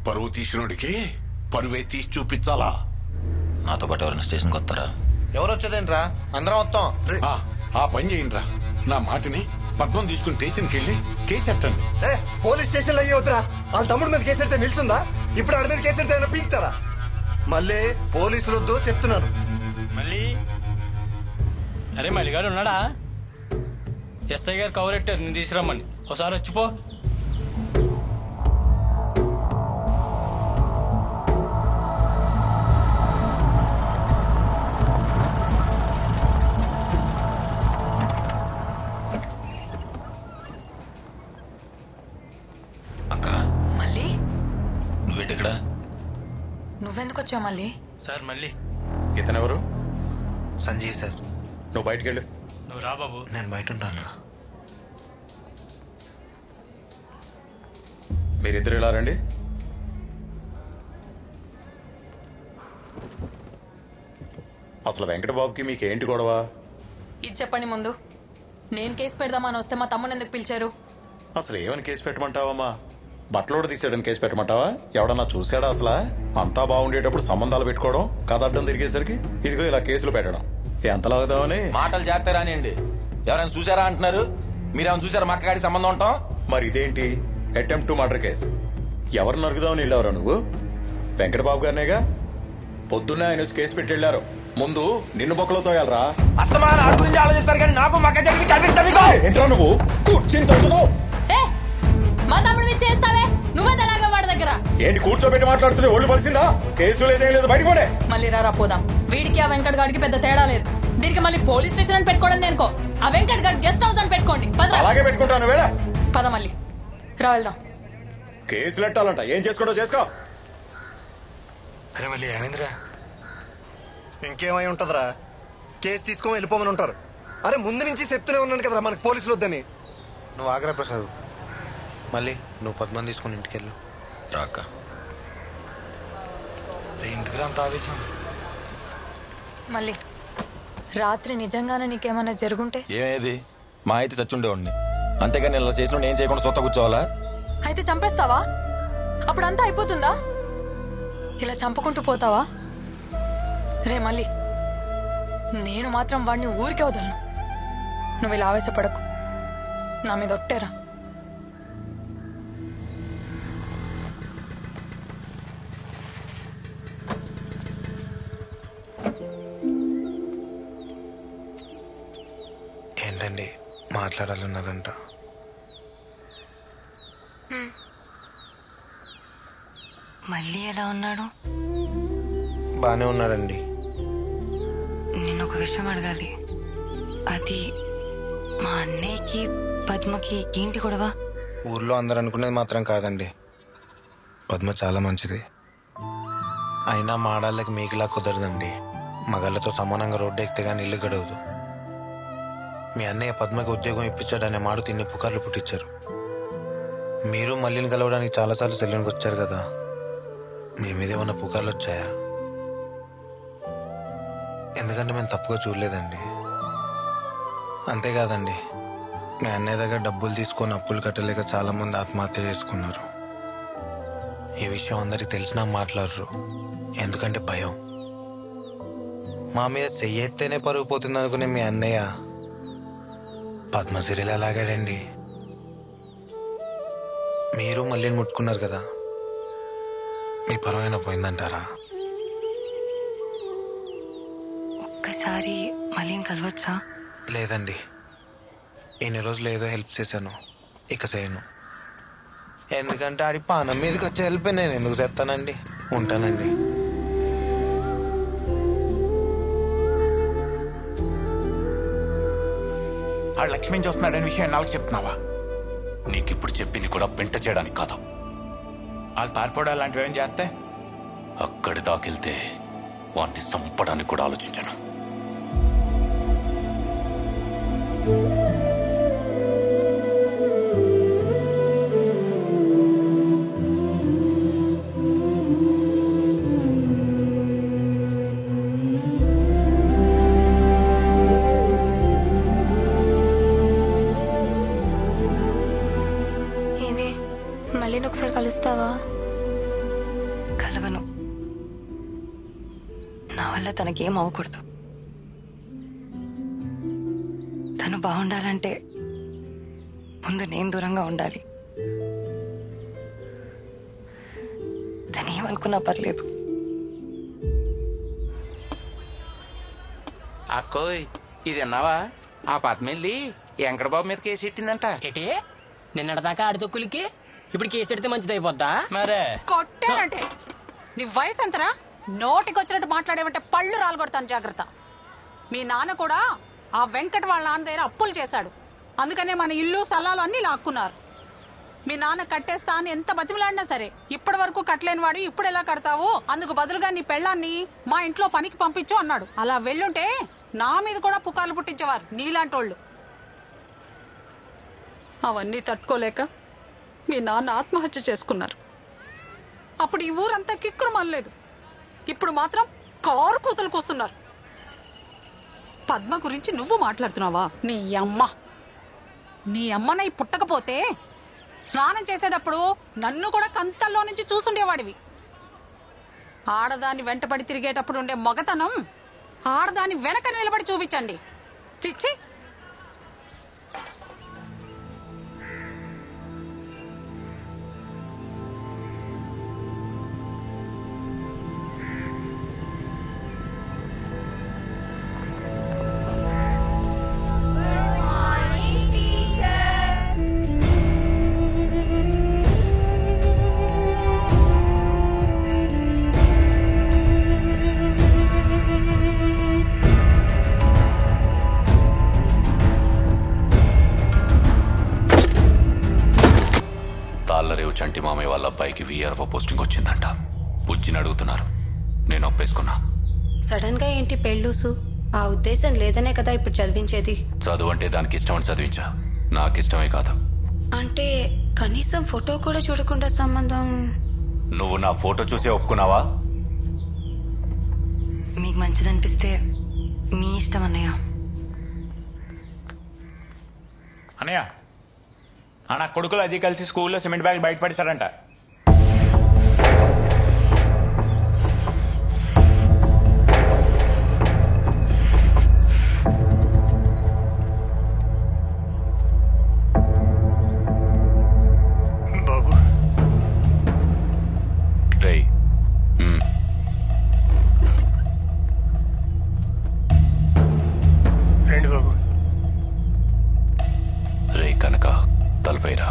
పరువు తీసినోడికి పరువే తీసి చూపించాలా? నాతో పాటు ఎవరైనా స్టేషన్కి వస్తారా? ఎవరు వచ్చేదేంట్రా, అందరం వస్తాం. ఆ పని చేయండిరా, నా మాటని పద్మం తీసుకుని స్టేషన్కి వెళ్ళి కేసు ఎట్టండి. పోలీస్ స్టేషన్ లో అయ్యొద్దురా, వాళ్ళ తమ్ముడి మీద కేసు ఎడితే నిల్చుందా? ఇప్పుడు ఆడి మీద కేసు ఎడితే పీకుతారా? మళ్ళీ పోలీసులు వద్దు చెప్తున్నాను. మళ్ళీ అరే మల్లిగాడు ఉన్నాడా? ఎస్ఐ గారు కవర్ ఎట్టారు, నేను తీసుకురమ్మని. ఒకసారి వచ్చిపో. నువ్వేంటిక్కడ? నువ్వెందుకు వచ్చావు మళ్ళీ? సార్ మళ్ళీ ఇతనెవరు? సంజయ్ సార్. నువ్వు బయటికి వెళ్ళు. నువ్వు రా బాబు. నేను బయట ఉంటాను. మీరిద్దరు ఇలా రండి. అసలు వెంకటబాబుకి మీకేంటి గొడవ? ఇది చెప్పండి ముందు. నేను కేసు పెడదామని వస్తే మా తమ్ముని ఎందుకు పిలిచారు? అసలు ఏమని కేసు పెట్టమంటావమ్మా? బట్టలోడు తీసేయడానికి కేసు పెట్టమంటావా? ఎవడన్నా చూసాడా అసలు? అంతా బాగుండేటప్పుడు సంబంధాలు పెట్టుకోవడం, కథ అడ్డం తిరిగేసరికి ఇదిగో ఇలా కేసులు పెట్టడం ఎంతలా అవుదామని. మాటలు చేస్తారా అండి? ఎవరైనా చూసారా అంటున్నారు. మీరేమైనా చూసారా మా అక్కగాడి సంబంధం ఉంటాం? మరి ఇదేంటి అటెంప్ట్ టు మర్డర్ కేసు? ఎవరు నరుగుదామని వెళ్ళావరా నువ్వు? వెంకటబాబు గారినేగా. పొద్దున్నే ఆయన వచ్చి కేసు పెట్టి వెళ్ళారు. ముందు నిన్ను బొక్కలో తోయాలరా. అస్తమాన ఆడు గురించి ఆలోచిస్తారు కానీ నాకు మక్క జరిగి కనిపిస్తాను. ఏంట్రా నువ్వు కూర్చుని తగ్గుతున్నావు? మా తమ్ముడు చేస్తావే నువ్వే ఎలాగో వాడి దగ్గర ఏంటి కూర్చోబెట్టి మాట్లాడుతున్నావు? ఒళ్ళు పలిసిందా? కేసు లేదేం లేదు, బయటకు పోనే. మళ్ళీ రా పోదాం. వీడికి ఆ వెంకట్ గాడికి పెద్ద తేడా లేదు. దీనికి మళ్ళీ పోలీస్ స్టేషన్ అని పెట్టుకోవడం నేనుకో. ఆ వెంకట్ గాడి గెస్ట్ హౌస్ అని పెట్టుకోండి. అలాగే పెట్టుకుంటాను. వేళ పద మళ్ళీ రా వెళ్దాం. కేసులు ఎట్టాలంట, ఏం చేసుకుంటో చేసుకో. అరే మళ్ళీ ఏమైందిరా? ఇంకేమై ఉంటదిరా? కేసు తీసుకొని వెళ్ళిపోమని ఉంటారు. అరే ముందు నుంచి చెప్తూనే ఉన్నాను కదరా మనకు పోలీసులు వద్దని. నువ్వు ఆగ్రా ప్రసాద్. మళ్ళీ నువ్వు పద్మని తీసుకుని ఇంటికి వెళ్ళు. రాక ఇంటికి అంత ఆవేశం. మళ్ళీ రాత్రి నిజంగానే నీకేమైనా జరుగుంటే? ఏమేది మా అయితే చచ్చుండేవాడిని. అంతేగాని ఇలా చేసిన ఏం చేయకుండా సొత్త కూర్చోవాలా? అయితే చంపేస్తావా? అప్పుడంతా అయిపోతుందా? ఇలా చంపుకుంటూ పోతావా? రే మళ్ళీ నేను మాత్రం వాడిని ఊరికే వదలను. నువ్వు ఇలా ఆవేశపడకు. నా మీద ఒట్టేరా. ఏంటండి మాట్లాడాలన్నారంట? మళ్ళీ ఎలా ఉన్నాడు? బాగానే ఉన్నాడండి. నేను ఒక విషయం అడగాలి. అది మా అన్నయ్యకి పద్మకి ఏంటి గొడవ? ఊర్లో అందరు అనుకునేది మాత్రం కాదండి. పద్మ చాలా మంచిది. అయినా మాడాళ్ళకి మీకులా కుదరదండి. మగాళ్ళతో సమానంగా రోడ్డు ఎక్కితే కానీ ఇల్లు గడవదు. మీ అన్నయ్య పద్మకి ఉద్యోగం ఇప్పించాడనే మాట తిన్ని పుకార్లు పుట్టించారు. మీరు మళ్ళీని కలవడానికి చాలాసార్లు సెల్లునికి వచ్చారు కదా, మీ మీద ఏమన్నా పుకార్లు వచ్చాయా? ఎందుకంటే మేము తప్పుగా చూడలేదండి. అంతేకాదండి, మీ అన్నయ్య దగ్గర డబ్బులు తీసుకొని అప్పులు కట్టలేక చాలామంది ఆత్మహత్య చేసుకున్నారు. ఈ విషయం అందరికి తెలిసినా మాట్లాడరు, ఎందుకంటే భయం. మా మీద చెయ్యెత్తేనే పరుగు పోతుంది అనుకునే మీ అన్నయ్య పద్మశ్రీలు ఎలాగాడండి. మీరు మళ్ళీ ముట్టుకున్నారు కదా, మీ పరువైనా పోయిందంటారా? ఒక్కసారి మళ్ళీ కలవచ్చా? లేదండి, ఇన్ని రోజులు ఏదో హెల్ప్ చేశాను, ఇక చేయను. ఎందుకంటే ఆడి పానం మీదకి వచ్చి హెల్ప్ నేను ఎందుకు చేస్తానండి. ఉంటానండి. ఆ లక్ష్మిని చూస్తున్నాడని విషయం నాకు చెప్తున్నావా? నీకిప్పుడు చెప్పింది కూడా పెంట చేయడానికి కాదు. వాళ్ళు పారిపోవడం లాంటివి ఏం చేస్తే అక్కడి దాకెళ్తే వాడిని చంపడానికి కూడా ఆలోచించను. మళ్ళీ ఒకసారి కలుస్తావా? కలవను. నా వల్ల తనకేం అవ్వకూడదు. తను బాగుండాలంటే ముందు నేను దూరంగా ఉండాలి. తను ఏమనుకున్నా పర్లేదు. అక్కోయ్, ఇది అన్నావా? ఆ పద్మెల్లి వెంకటబాబు మీద కేసు ఎట్టిందంట. ఏటి నిన్నటిదాకా ఆడితొక్కులకి ఇప్పుడు కేసు ఎడితే మంచిది అయిపోద్దా? మరే కొట్టానంటే నీ వయసు ఎంతరా? నోటికి వచ్చినట్టు మాట్లాడేవంటే పళ్ళు రాలగొడతాను, జాగ్రత్త. మీ నాన్న కూడా ఆ వెంకట వాళ్ళ నాన్న దగ్గర అప్పులు చేశాడు. అందుకనే మన ఇల్లు స్థలాలు అన్ని లాక్కున్నారు. మీ నాన్న కట్టేస్తా అని ఎంత బతిమలాడినా సరే ఇప్పటి వరకు కట్టలేని వాడు ఇప్పుడు ఎలా కడతావు? అందుకు బదులుగా నీ పెళ్ళాన్ని మా ఇంట్లో పనికి పంపించు అన్నాడు. అలా వెళ్ళుంటే నా మీద కూడా పుకార్లు పుట్టించేవారు నీలాంటోళ్ళు. అవన్నీ తట్టుకోలేక మీ నాన్న ఆత్మహత్య చేసుకున్నారు. అప్పుడు ఈ ఊరంతా కిక్కురు మళ్ళలేదు. ఇప్పుడు మాత్రం కారు కూతలు కూస్తున్నారు. పద్మ గురించి నువ్వు మాట్లాడుతున్నావా? నీ అమ్మనై పుట్టకపోతే స్నానం చేసేటప్పుడు నన్ను కూడా కంతల్లో నుంచి చూసుండేవాడివి. ఆడదాన్ని వెంటపడి తిరిగేటప్పుడు ఉండే మగతనం ఆడదాన్ని వెనక నిలబడి చూపించండి. చిచ్చి. తాళ్ళరేవు చంటి మామయ్య వాళ్ళ అబ్బాయికి వీఆర్ఓ పోస్టింగ్ వచ్చిందంట. బుజ్జిని అడుగుతున్నారు. నేను ఒప్పేసుకున్నా. సడన్ గా ఏంటి పెళ్ళూసు? ఆ ఉద్దేశం లేదనే కదా ఇప్పుడు చదివించేది. చదువు అంటే దానికి ఇష్టమని చదివించా. నాకు ఇష్టమే కాదు. అంటే కనీసం ఫోటో కూడా చూడకుండా సంబంధం? నువ్వు నా ఫోటో చూసే ఒప్పుకున్నావా? మీకు మంచిదనిపిస్తే మీ ఇష్టం అన్నయ్య. అన్నయ్య, నా కొడుకులు అది కలిసి స్కూల్లో సిమెంట్ బ్యాగ్ బయట పడేశారంట. బాబు రేయ్, రండి బాబు. రే కనుక తలపైరా.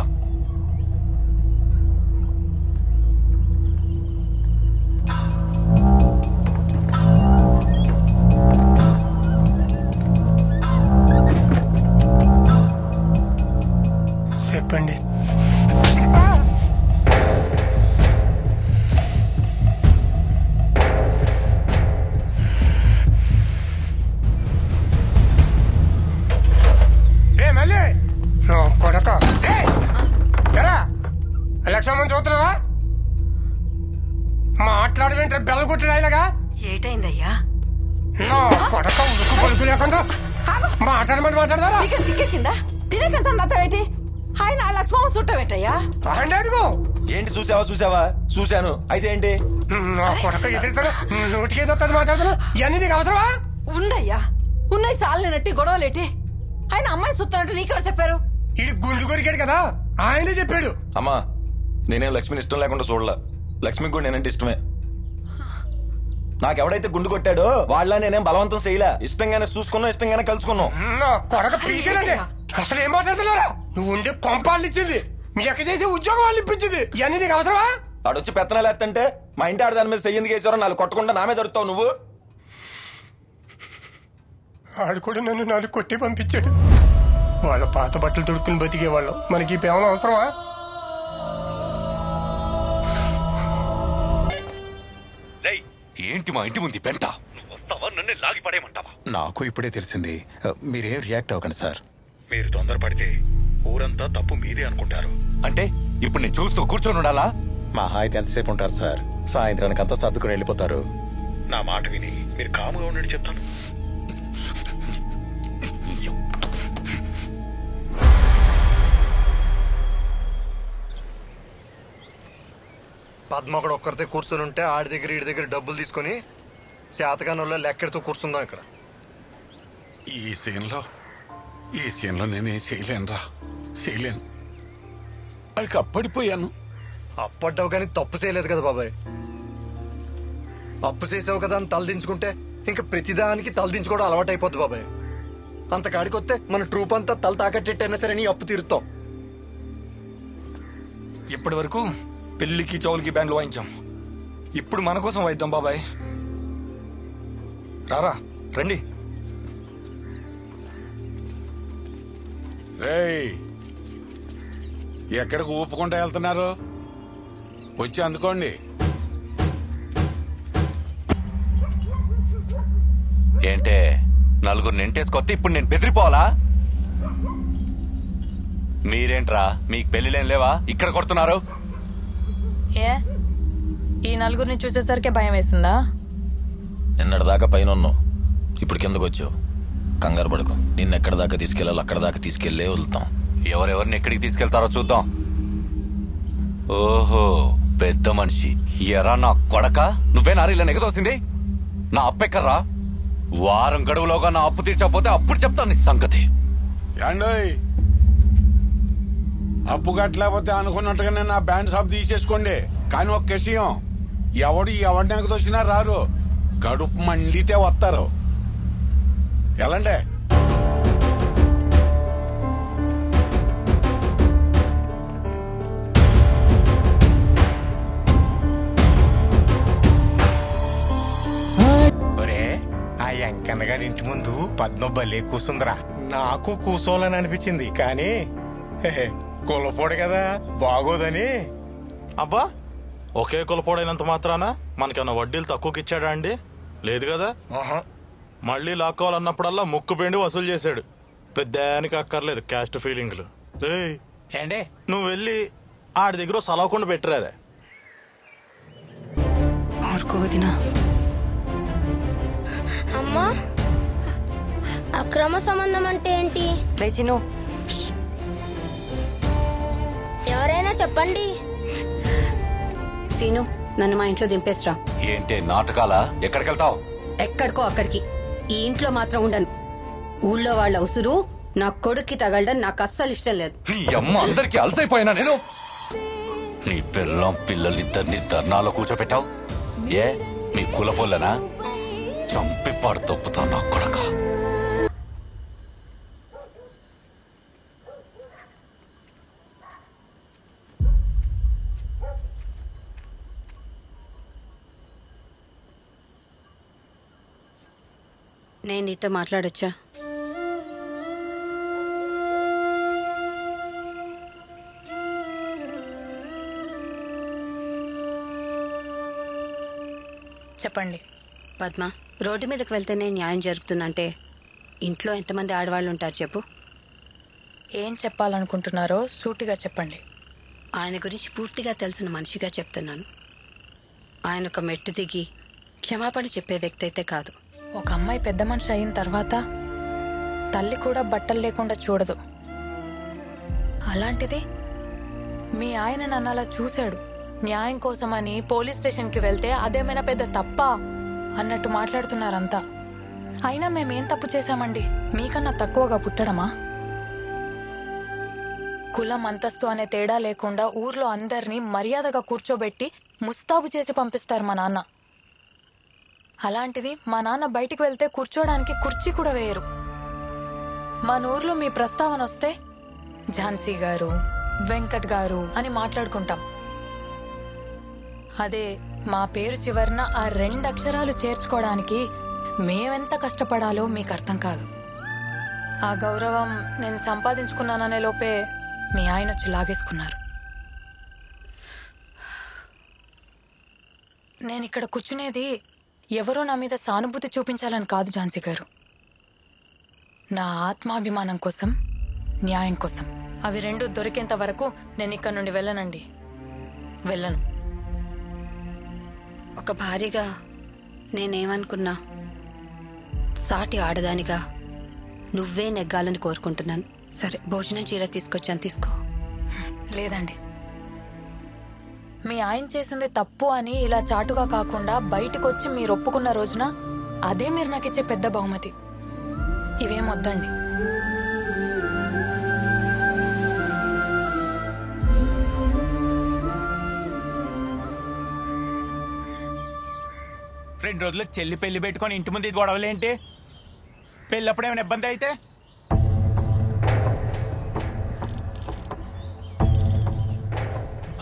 పలుకు లేకుండా మాట్లాడమని మాట్లాడదారా? దిక్కెక్కిందా తినే సందత్తవేటి ఆయన లక్ష్మమ్మ చుట్టవేటయ్యా అడుగు. ఏంటి చూసావా చూశాను అయితే ఏంటి నా కొడక ఎదురుతాను నోటికేదో మాట్లాడుతాను ఇవన్నీ నీకు అవసరమా? ఉండయ్యా ఉన్నాయి సాలనట్టి గొడవలేటి ఆయన అమ్మాయి సుత్తనట్టు నీకెవరు చెప్పారు? ఇది గుండు కొరికాడు కదా ఆయనే చెప్పాడు. అమ్మా నేనేం లక్ష్మిని ఇష్టం లేకుండా చూడలా. లక్ష్మికి కూడా నేనంటే ఇష్టమే. నాకెవడైతే గుండు కొట్టాడో వాళ్ళ నేనేం బలవంతం చేయలే. ఇష్టంగానే చూసుకున్నాం, ఇష్టంగానే కలుసుకున్నాం. నా కొడక పీకేనదే. అసలు ఏం మాట్లాడుతున్నారా? నువ్వు ఉండే కొంపాలు ఇచ్చింది మీ అక్క చేసే ఉద్యోగం వాళ్ళు ఇప్పించింది ఇవన్నీ నీకు అవసరమా? ఆడొచ్చి పెత్తనాలు ఎత్తంటే మా ఇంటి ఆడ దాని మీద చెయ్యింది కేసారో నాలుగు కొట్టకుండా నామే దొరుకుతావు నువ్వు. ఆడు కూడా నన్ను నాలుగు కొట్టి పంపించాడు. వాళ్ళ పాత బట్టలు తొడుక్కుని బతికేవాళ్ళం. మనకి ఈ పేమలు అవసరమా? ఏంటి మా ఇంటి ముందు పెంట? వస్తావా నన్ను లాగి పడేయమంటావా? నాకు ఇప్పుడే తెలిసింది. మీరేం రియాక్ట్ అవ్వకండి సార్. మీరు తొందరపడితే ఊరంతా తప్పు మీదే అనుకుంటారు. అంటే ఇప్పుడు నేను చూస్తూ కూర్చొని ఉండాలా? మహా అయితే ఎంతసేపు ఉంటారు సార్? సాయంత్రానికి అంతా సర్దుకుని వెళ్ళిపోతారు. నా మాట విని మీరు కాముగా ఉండని చెప్తాను. పద్మ ఒకడు ఒక్కరితే కూర్చొని ఉంటే ఆడి దగ్గర ఈడి దగ్గర డబ్బులు తీసుకొని శాతకాని వల్ల లెక్కెడుతూ కూర్చుందాం ఇక్కడ. ఈ సీన్లో నేనేం చేయలేనురా, చేయలేను. వాడికి అప్పడిపోయాను. అప్పడ్డావు కానీ తప్పు చేయలేదు కదా బాబాయ్. అప్పు చేసావు కదా అని తలదించుకుంటే ఇంకా ప్రతిదానికి తలదించుకోవడం అలవాటు అయిపోద్ది బాబాయ్. అంత కాడికొస్తే మన ట్రూప్ అంతా తల తాకట్టేట్టయినా సరే నీ అప్పు తీరుతాం. ఇప్పటి వరకు పెళ్లికి చౌలికి బ్యాండ్లు వాయించాం. ఇప్పుడు మన కోసం వాయిద్దాం బాబాయ్. రారా రండి. రేయ్, ఎక్కడికి ఊపుకుంటూ వెళ్తున్నారు? వచ్చి అందుకోండి. ఏంటే నలుగురు నెంటేసుకొస్తే ఇప్పుడు నేను బెదిరిపోవాలా? మీరేంట్రా మీకు పెళ్లిలేం లేవా? ఇక్కడ కొడుతున్నారు. ఏ ఈ నలుగురిని చూసేసరికి భయం వేసిందా? నిన్నటిదాకా పైన ఉన్నావు, ఇప్పుడు కిందకు వచ్చావు. కంగారు పడుకో. నిన్ను ఎక్కడి దాకా తీసుకెళ్ళాలో అక్కడ దాకా తీసుకెళ్లే వదులుతాం. ఎవరెవరిని ఎక్కడికి తీసుకెళ్తారో చూద్దాం. ఓహో పెద్ద మనిషి. ఎరా నా కొడక, నువ్వే నారీలా నెగదోసింది? నా అప్పెక్కర్రా. వారం గడువులోగా నా అప్పు తీర్చకపోతే అప్పుడు చెప్తాను నీ సంగతి. ఏండోయ్, అప్పు కట్టలేకపోతే అనుకున్నట్టుగానే నా బ్యాండ్ షాప్ తీసేసుకోండి. కానీ ఒక విషయం, ఎవడిని ఎగదోసినా రారు, కడుపు మండితే వస్తారు. ఎలాండే ఆ ఎంకన్నగారి ఇంటి ముందు పద్మ భలే కూసుందిరా. నాకు కూసోలని అనిపించింది కానీ కులపోడు కదా బాగోదని. అబ్బా, ఒకే కులపోడైనంత మాత్రాన మనకేమన్నా వడ్డీలు తక్కువకి ఇచ్చాడా అండి? లేదు కదా. మళ్ళీ లాక్కోవాలన్నప్పుడల్లా ముక్కు పిండి వసూలు చేశాడు. పెద్దానికి అక్కర్లేదు క్యాస్ట్ ఫీలింగ్లు. ఏండే నువ్వు వెళ్ళి ఆడి దగ్గర సలవకుండా పెట్టరారే. అమ్మా, అక్రమ సంబంధం అంటే ఏంటి? రేచిను, ఎవరైనా చెప్పండి. సీను, నన్ను మా ఇంట్లో దింపేస్రా. ఏంటి నాటకాలా? ఎక్కడికి వెళ్తావు? ఎక్కడికో అక్కడికి. ఈ ఇంట్లో మాత్రం ఉండను. ఊళ్ళో వాళ్ళ ఉసురు నా కొడుక్కి తగలడం నాకు అస్సలు ఇష్టం లేదు. నీ అమ్మ అందరికి అలసైపోయినా నేను. నీ పిల్లం పిల్లలిద్దరిని ధర్నాలో కూర్చోపెట్టావు. ఏ మీ కులపోళ్ళనా? చంపి పాడు తప్పుతావు నా కొడక. నేను నీతో మాట్లాడొచ్చా? చెప్పండి. పద్మ, రోడ్డు మీదకి వెళ్తేనే న్యాయం జరుగుతుందంటే ఇంట్లో ఎంతమంది ఆడవాళ్ళు ఉంటారు చెప్పు? ఏం చెప్పాలనుకుంటున్నారో సూటిగా చెప్పండి. ఆయన గురించి పూర్తిగా తెలిసిన మనిషిగా చెప్తున్నాను. ఆయన ఒక మెట్టు దిగి క్షమాపణ చెప్పే వ్యక్తి అయితే కాదు. ఒక అమ్మాయి పెద్ద మనిషి అయిన తర్వాత తల్లి కూడా బట్టలు లేకుండా చూడదు. అలాంటిది మీ ఆయన నన్ను అలా చూశాడు. న్యాయం కోసమని పోలీస్ స్టేషన్కి వెళ్తే అదేమైనా పెద్ద తప్ప అన్నట్టు మాట్లాడుతున్నారంతా. అయినా మేమేం తప్పు చేశామండి? మీకన్నా తక్కువగా పుట్టడమా? కులం అంతస్తు అనే తేడా లేకుండా ఊర్లో అందరినీ మర్యాదగా కూర్చోబెట్టి ముస్తాబు చేసి పంపిస్తారు మా నాన్న. అలాంటిది మా నాన్న బయటికి వెళ్తే కూర్చోడానికి కుర్చీ కూడా వేయరు. మన ఊర్లో మీ ప్రస్తావన వస్తే ఝాన్సీ గారు, వెంకట్ గారు అని మాట్లాడుకుంటాం. అదే మా పేరు చివరన ఆ 2 అక్షరాలు చేర్చుకోవడానికి మేమెంత కష్టపడాలో మీకు అర్థం కాదు. ఆ గౌరవం నేను సంపాదించుకున్నాననే లోపే మీ ఆయన వచ్చి లాగేసుకున్నారు. నేను ఇక్కడ కూర్చునేది ఎవరో నా మీద సానుభూతి చూపించాలని కాదు ఝాన్సీ గారు. నా ఆత్మాభిమానం కోసం, న్యాయం కోసం. అవి 2 దొరికేంత వరకు నేను ఇక్కడ నుండి వెళ్ళనండి, వెళ్ళను. ఒక భార్యగా నేనేమనుకున్నా సాటి ఆడదానిగా నువ్వే నెగ్గాలని కోరుకుంటున్నాను. సరే, భోజనం చీర తీసుకొచ్చాను, తీసుకో. లేదండి, మీ ఆయన చేసింది తప్పు అని ఇలా చాటుగా కాకుండా బయటకొచ్చి మీరు ఒప్పుకున్న రోజున అదే మీరు నాకు ఇచ్చే పెద్ద బహుమతి. ఇవేం వద్దండి. రెండు రోజులు చెల్లి పెళ్లి పెట్టుకొని ఇంటి ముందు ఇది గొడవలేంటి? పెళ్ళప్పుడు ఏమైనా ఇబ్బంది అయితే?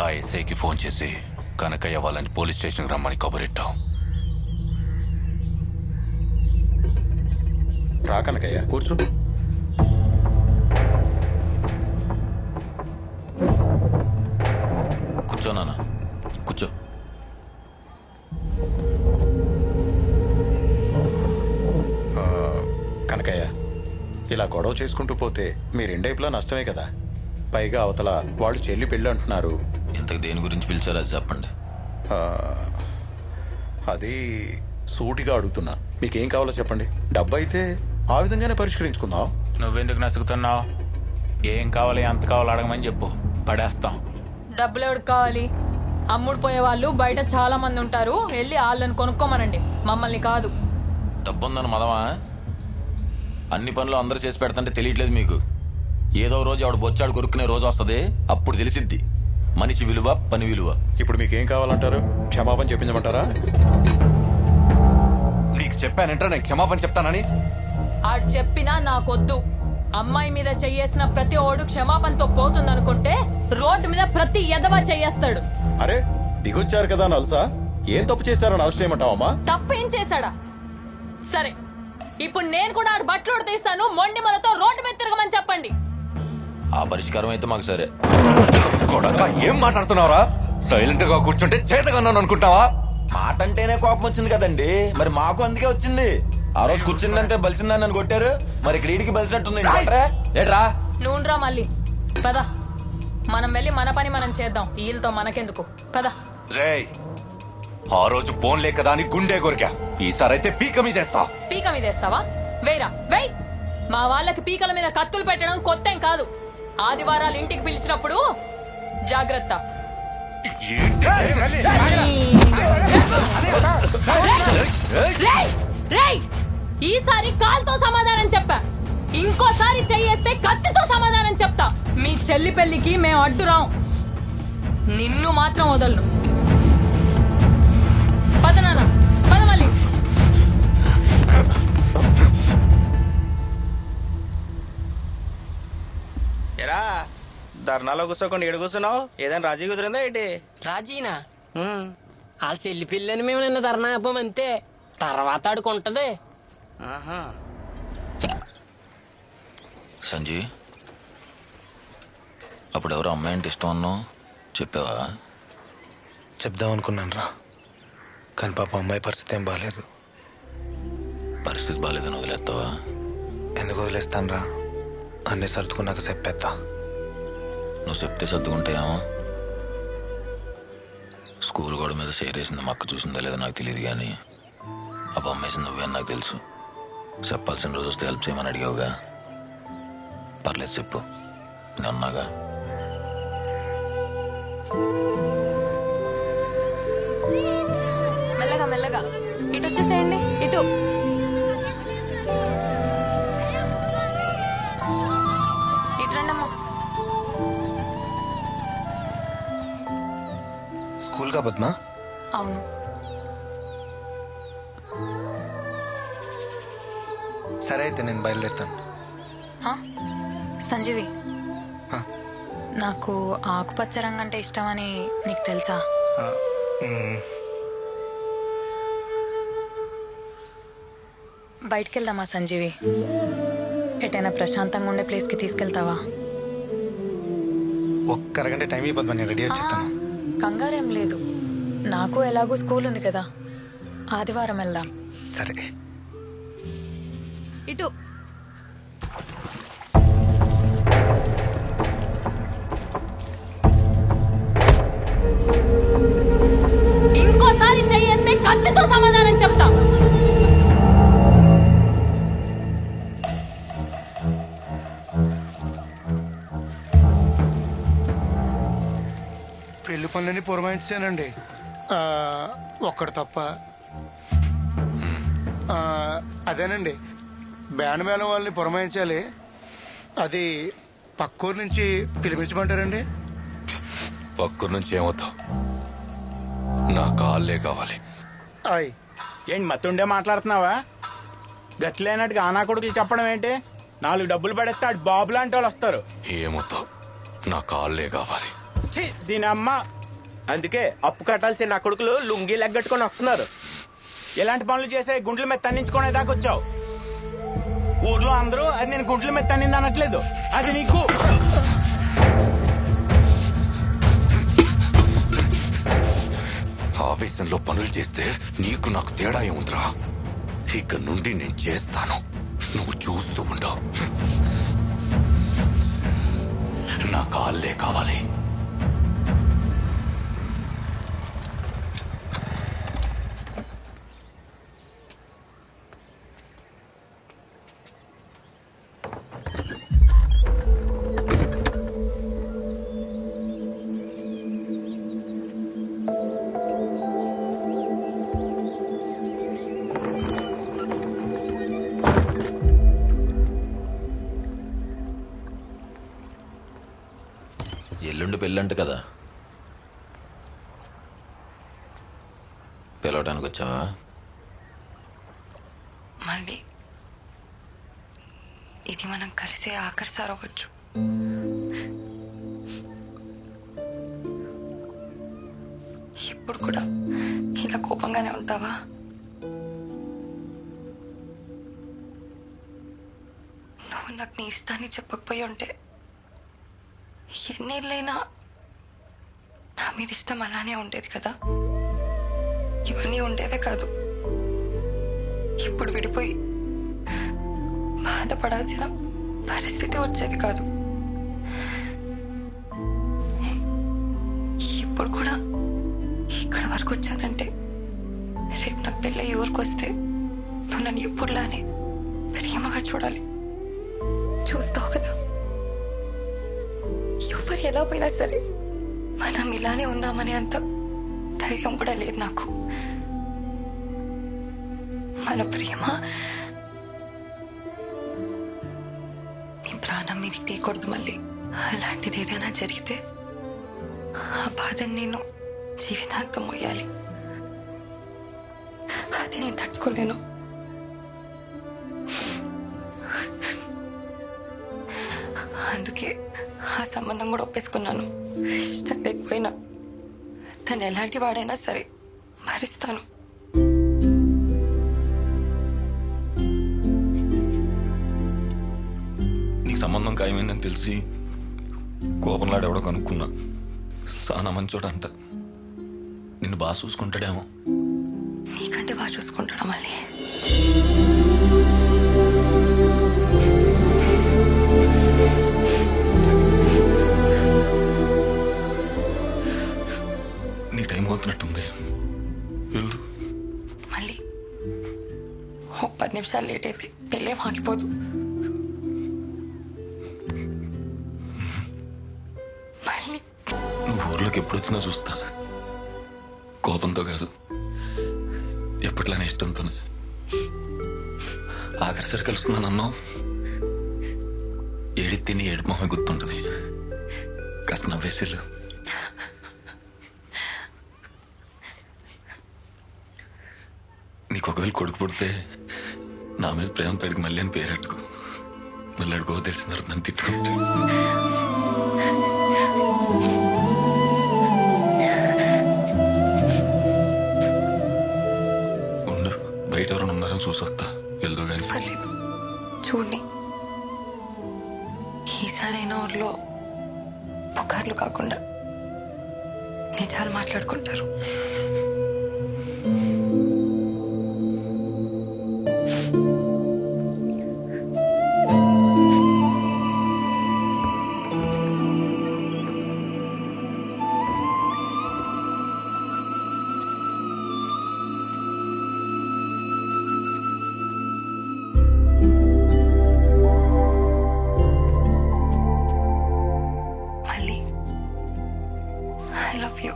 ఆ ఎస్ఐకి ఫోన్ చేసి కనకయ్య వాళ్ళని పోలీస్ స్టేషన్కి రమ్మని కబురెట్టాం. రా కనకయ్య, కూర్చో. కూర్చో నాన్న, కూర్చో. కనకయ్య, ఇలా గొడవ చేసుకుంటూ పోతే మీ రెండైపులా నష్టమే కదా. పైగా అవతల వాళ్ళు చెల్లి పెళ్ళి అంటున్నారు. ఇంతకు దేని గురించి పిలిచారో అది చెప్పండి. అది సూటిగా అడుగుతున్నా. మీకేం కావాలో చెప్పండి. డబ్బు అయితే ఆ విధంగానే పరిష్కరించుకుందాం. నువ్వెందుకు నసుకుతున్నావు? ఏం కావాలి, ఎంత కావాలో అడగమని చెప్పు, పడేస్తాం. డబ్బులు ఎవరికి కావాలి? అమ్ముడు పోయే వాళ్ళు బయట చాలా మంది ఉంటారు, వెళ్ళి వాళ్ళని కొనుక్కోమనండి, మమ్మల్ని కాదు. డబ్బు ఉందని మదమా? అన్ని పనులు అందరూ చేసి పెడతంటే తెలియట్లేదు మీకు. ఏదో రోజు ఆవిడ బొచ్చాడు కొరుక్కునే రోజు వస్తుంది, అప్పుడు తెలిసిద్ది మనిషి విలువ, పని విలువ. ఇప్పుడు మీకేం కావాలంటారు? క్షమాపణ చెప్పించమంటారా? నీకు చెప్పానంటే నేను క్షమాపణ చెప్తానని. ఆడు చెప్పినా నాకొద్దు. అమ్మాయి మీద చెయ్యేసిన ప్రతి ఓడు క్షమాపణతో పోతుందనుకుంటే రోడ్డు మీద ప్రతి ఎదవా చెయ్యేస్తాడు. అరే దిగొచ్చారు కదా నలుసా, ఏం తప్పు చేశారని అరెస్ట్ చేయమంటావమ్మా? తప్పేం చేశాడా? సరే, ఇప్పుడు నేను కూడా ఆడు బట్టలు తీస్తాను, మొండి మనతో రోడ్డు మీద తిరగమని చెప్పండి. ఆ పరిష్కారం అయితే మాకు సరే. ఏం మాట్లాడుతున్నావురా? సైలెంట్ గా కూర్చుంటే చేతగన్నాను అనుకుంటావా? మాట అంటేనే కోపం వచ్చింది కదండి, మరి మాకు అందుకే వచ్చింది. ఆ రోజు కూర్చుందంటే బలిసిందని నన్ను కొట్టారు, మరి ఇక్కడ ఈడికి బలిసినట్టుంది. ఏట్రా నూనెరా మళ్ళీ పద, మనం వెళ్ళి మన పని మనం చేద్దాం, వీళ్ళతో మనకెందుకు, పద. రేయ్, ఆ రోజు ఫోన్ లేకదా అని గుండె కొరికా, ఈసారైతే పీక మీదేస్తా. పీక మీదేస్తావా? వేయరా, వేయ్. మా వాళ్ళకి పీకల మీద కత్తులు పెట్టడం కొత్తేం కాదు. ఆదివారాలు ఇంటికి పిలిచినప్పుడు జాగ్రత్త. ఈసారి కాల్తో సమాధానం చెప్పా, ఇంకోసారి చెయ్యేస్తే కత్తితో సమాధానం చెప్తా. మీ చెల్లి పెళ్లికి మేము అడ్డురాం, నిన్ను మాత్రం వదలను. పద నాన్న, పద మళ్ళీ. ఎరా ధర్నాలో కూర్చోకుండా ఏడు కూర్చున్నావు? ఏదైనా రాజీ కుదిరిందా ఏంటి? రాజీనా? వాళ్ళ చెల్లి పిల్లని మేము నిన్న ధర్నా ఆపాం అంతే, తర్వాత ఆడుకుంటది. సంజయ్, అప్పుడు ఎవరో అమ్మాయి అంటే ఇష్టం అన్నావు, చెప్పావా? చెప్దాం అనుకున్నాను రా, కానీ పాప అమ్మాయి పరిస్థితి ఏం బాగాలేదు. పరిస్థితి బాగాలేదని వదిలేస్తావా? ఎందుకు వదిలేస్తాను రా, అన్నీ సర్దుకున్నాక చెప్పేస్తా. నువ్వు చెప్తే సర్దుకుంటాయేమో. స్కూల్ గోడ మీద షేర్ వేసింది మా అక్క చూసిందా లేదా నాకు తెలియదు, కానీ ఆ బొమ్మ వేసింది నువ్వే అని నాకు తెలుసు. చెప్పాల్సిన రోజు వస్తే హెల్ప్ చేయమని అడిగావుగా. పర్లేదు చెప్పు, నేను అన్నాగా. మెల్లగా మెల్లగా ఇటు వచ్చేసేయండి. ఇటు ఇటు రండమ్మా. స్కూల్ కా పద్మా? అవును. సరే అయితే నేను బయలుదేరుతాను. సంజీవి, నాకు ఆకుపచ్చ రంగు అంటే ఇష్టమని నీకు తెలుసా? బయటికి వెళ్దామా సంజీవి? ఎటైనా ప్రశాంతంగా ఉండే ప్లేస్కి తీసుకెళ్తావా? ఒక్క అరగంట టైం ఇవ్వద్దు, నేను రెడీ వచ్చేస్తాను. కంగారేం లేదు, నాకు ఎలాగో స్కూల్ ఉంది కదా, ఆదివారం వెళ్దాం. సరే. ఇటు ఇంకోసారి చెయ్యేస్తే కత్తితో సమాధానం చెప్తా. పెళ్లి పనులని పురమాయించానండి, ఒక్కడు తప్ప. అదేనండి, బ్యాండ్ మేళం వాళ్ళని పురమాయించాలి. అది పక్కూరు నుంచి పిలిపించమంటారండి? పక్కూరు నుంచి ఏమవుతావు? నా కాళ్ళే కావాలి. అయ్ ఏంటి మత్తుండే మాట్లాడుతున్నావా? గట్లేనట్టుగా ఆనా కొడుకులు చెప్పడం ఏంటి? 4 డబ్బులు పడేస్తే ఆడు బాబు లాంటి వాళ్ళు వస్తారు. ఏమవుతావు? నా కాళ్ళే కావాలి. దీని అమ్మ. అందుకే అప్పు కట్టాల్సిన నా కొడుకులు లుంగి లెగ్గట్టుకొని వస్తున్నారు. ఎలాంటి పనులు చేసే గుండ్ల మీద తన్నించుకునే దాకా వచ్చావు. ఊర్లో అందరూ అది నేను గుండ్ల మీద తన్నింది అనట్లేదు, అది నీకు. ఆవేశంలో పనులు చేస్తే నీకు నాకు తేడా ఏముందిరా? ఇక నుండి నేను చేస్తాను, నువ్వు చూస్తూ ఉండవు. నా కాళ్ళే కావాలి. ఎల్లుండి పెళ్ళంట కదా, పిలవటానికి వచ్చావా? మళ్ళీ ఇది మనం కలిసే ఆఖరి సార్ అవ్వచ్చు. ఇప్పుడు కూడా ఇలా కోపంగానే ఉంటావా? నువ్వు నాకు నీ ఇష్టాన్ని చెప్పకపోయి ఉంటే ఎన్నేళ్ళైనా నా మీద ఇష్టం అలానే ఉండేది కదా. ఇవన్నీ ఉండేవే కాదు. ఇప్పుడు విడిపోయి బాధపడాల్సిన పరిస్థితి వచ్చేది కాదు. ఇప్పుడు కూడా ఇక్కడ వరకు వచ్చానంటే రేపు నాకు పెళ్ళి ఊరికి వస్తే నువ్వు నన్ను ఎప్పుడులానే ప్రేమగా చూడాలి. చూస్తావు కదా, ఎవరు ఎలా పోయినా సరే మనం ఇలానే ఉందామని అంత ధైర్యం కూడా లేదు నాకు. మన ప్రేమ నీ ప్రాణం మీదకి తీయకూడదు మళ్ళీ. అలాంటిది ఏదైనా జరిగితే ఆ బాధని నేను జీవితాంతం మోయాలి. అది నేను తట్టుకోలేను. అందుకే ఆ సంబంధం కూడా ఒప్పేసుకున్నాను. ఇష్టం లేకపోయినా తను ఎలాంటి వాడైనా సరే భరిస్తాను. నీకు సంబంధం ఖాయమైందని తెలిసి కోపంలాడెవడో కనుక్కున్నా. సానా మంచోడు అంట, నిన్ను బాగా చూసుకుంటాడేమో. నీకంటే బాగా చూసుకుంటాడా మళ్ళీ? నీ టైం అవుతున్నట్టుంది, వెళ్ళు. మళ్ళీ నిమిషాలు లేట్ అయితే పెళ్ళేం ఆగిపోదు. మళ్ళీ నువ్వు ఊర్లోకి ఎప్పుడు వచ్చినా చూస్తా. కోపంతో కాదు, ఎప్పట్లానే ఇష్టంతోనే. ఆఖరిసరి కలుస్తున్నా నన్ను ఏడి తిని ఏడు మొహం గుర్తుంటుంది. కాస్త నవ్వేసిళ్ళు. నీకు ఒకవేళ కొడుకు పుడితే నా మీద ప్రేమ తడికి మళ్ళీ అని పేరెట్టుకో. మళ్ళీ అడుగో తెలిసిన తర్వాత నన్ను తిట్టుకుంటే. ఉండు, బయట ఎవరైనా ఉన్నారని చూసొస్తా. వెళ్దు గాని. పర్లేదు, చూడండి. ఈసారైనా ఊర్లో పుకార్లు కాకుండా నిజాలు మాట్లాడుకుంటారు. I love you.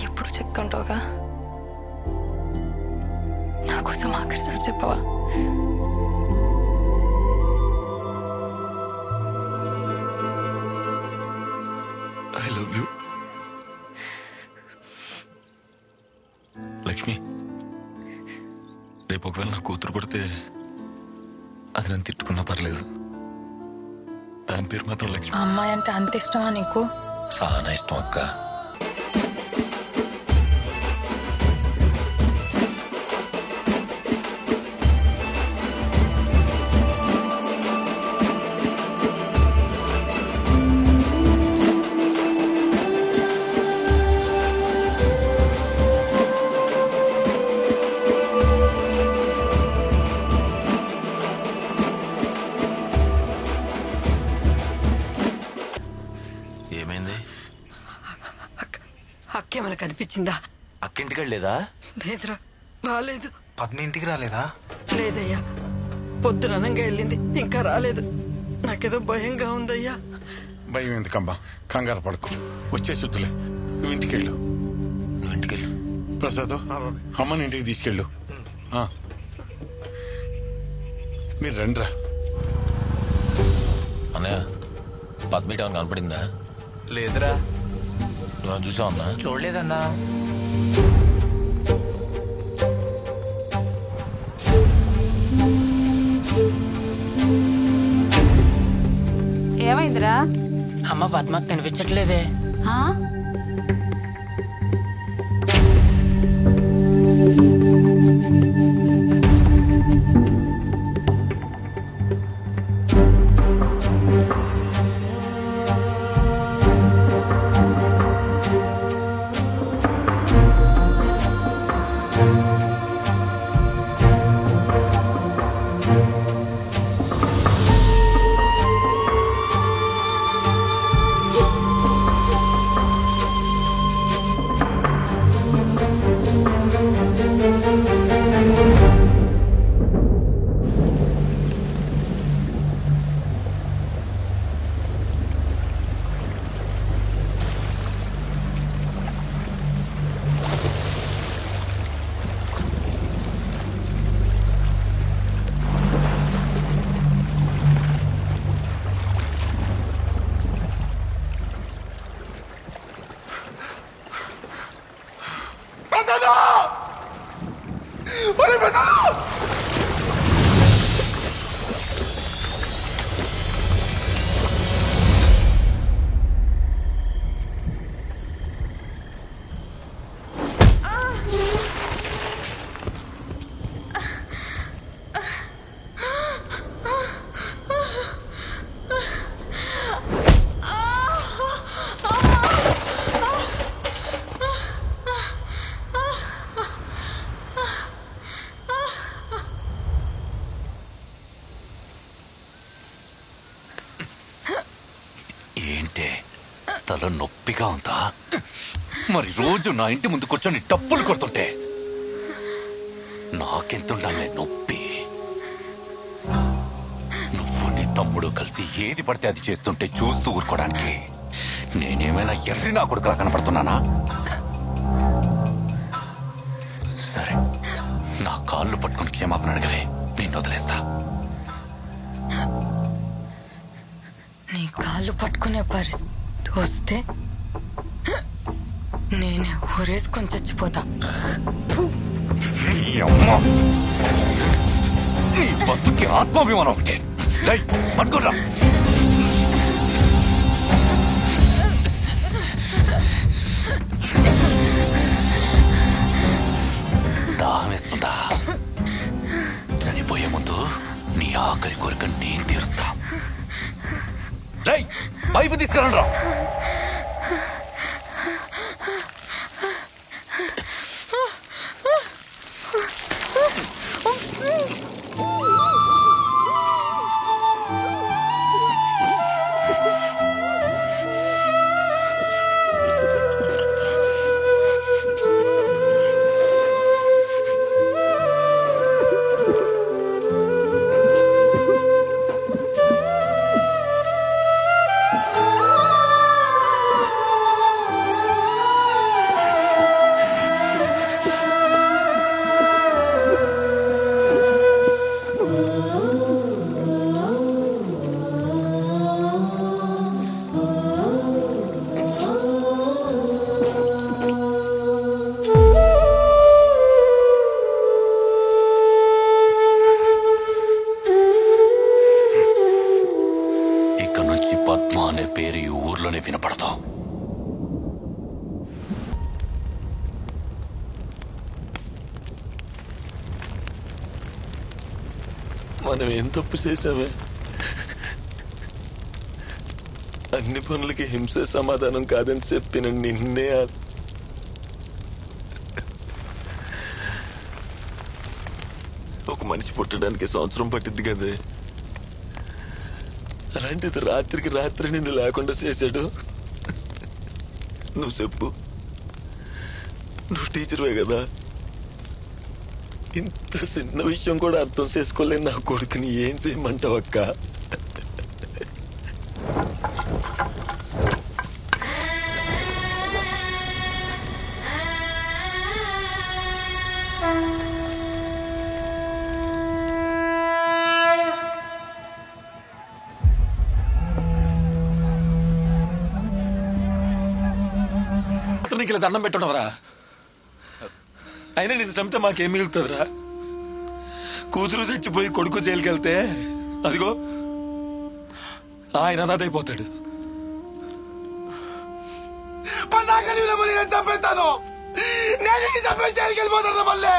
ఎప్పుడు చెప్తుంటావుగా, నా కోసం ఆఖరిసారి చెప్పవా? I love you Lakshmi. రేపు ఒకవేళ నా కూతురు పడితే అది నన్ను తిట్టుకున్నా పర్లేదు. దాని పేరు మాత్రం లక్ష్మి. అమ్మాయి అంటే అంత ఇష్టమా నీకు? చాలా ఇష్టం అక్క. ఏమైంది? అక్కేమైనా కనిపించిందా? అక్కింటికి వెళ్ళలేదా? లేదురా, రాలేదు. పద్మ ఇంటికి రాలేదా? లేదయ్యా, పొద్దుననంగా వెళ్ళింది, ఇంకా రాలేదు. నాకేదో భయంగా ఉందయ్యా. భయం ఎందుకమ్మా, కంగారు పడుకో. వచ్చే శుద్ధులే, నువ్వు ఇంటికెళ్ళు. నువ్వు ఇంటికెళ్ళు. ప్రసాద్, అమ్మని ఇంటికి తీసుకెళ్ళు. మీరు రండిరా. అన్నయ్య, పద్మీట ఏమైనా కనపడిందా? లేదురా. నువ్వు చూసావు అన్నా? చూడలేదన్నా. ఏమైందిరా? అమ్మ పద్మకు కనిపించట్లేదే. ఏంటే తల నొప్పిగా ఉందా? మరి రోజు నా ఇంటి ముందు కూర్చొని డప్పులు కొడుతుంటే నాకెంతుండాలే నొప్పి. నువ్వు నీ తమ్ముడు కలిసి ఏది పడితే అది చేస్తుంటే చూస్తూ ఊరుకోవడానికి నేనేమైనా ఎర్రి నా కొడుకులా కనపడుతున్నానా? సరే, నా కాళ్ళు పట్టుకుని క్షమాపణ అడగలే, నేను వదిలేస్తా. నీ కాళ్ళు పట్టుకునే పరిస్థితి వస్తే నేనే ఊరేసుకొని చచ్చిపోతా. నీ బతుకి ఆత్మాభిమానం ఒకటే. పట్టుకోరా. దాహమిస్తుందా? చనిపోయే ముందు నీ ఆఖరి కోరిక నేను తీరుస్తా. పైపు తీసుకురండి రా. పద్మ అనే పేరు ఈ ఊర్లోనే వినపడతాం. మనం ఏం తప్పు చేసామే? అన్ని పనులకి హింసే సమాధానం కాదని చెప్పిన నిన్నే ఒక మనిషి పుట్టడానికి సంవత్సరం పట్టిద్ది కదే, అలాంటిది రాత్రికి రాత్రి నిన్ను లేకుండా చేశాడు. నువ్వు చెప్పు, నువ్వు టీచర్వే కదా. ఇంత చిన్న విషయం కూడా అర్థం చేసుకోలేని నా కొడుకుని ఏం చేయమంటావు అక్క? నీకు దండం పెట్టడవరా? అయినా నేను చంపితే మాకేం మిగులుతుందిరా? కూతురు చచ్చిపోయి కొడుకు జైలుకి వెళ్తే అదిగో ఆయన అనాథైపోతాడు. చంపేస్తాను, నేను చంపేసి జైలుకి వెళ్ళిపోతాను. మళ్ళీ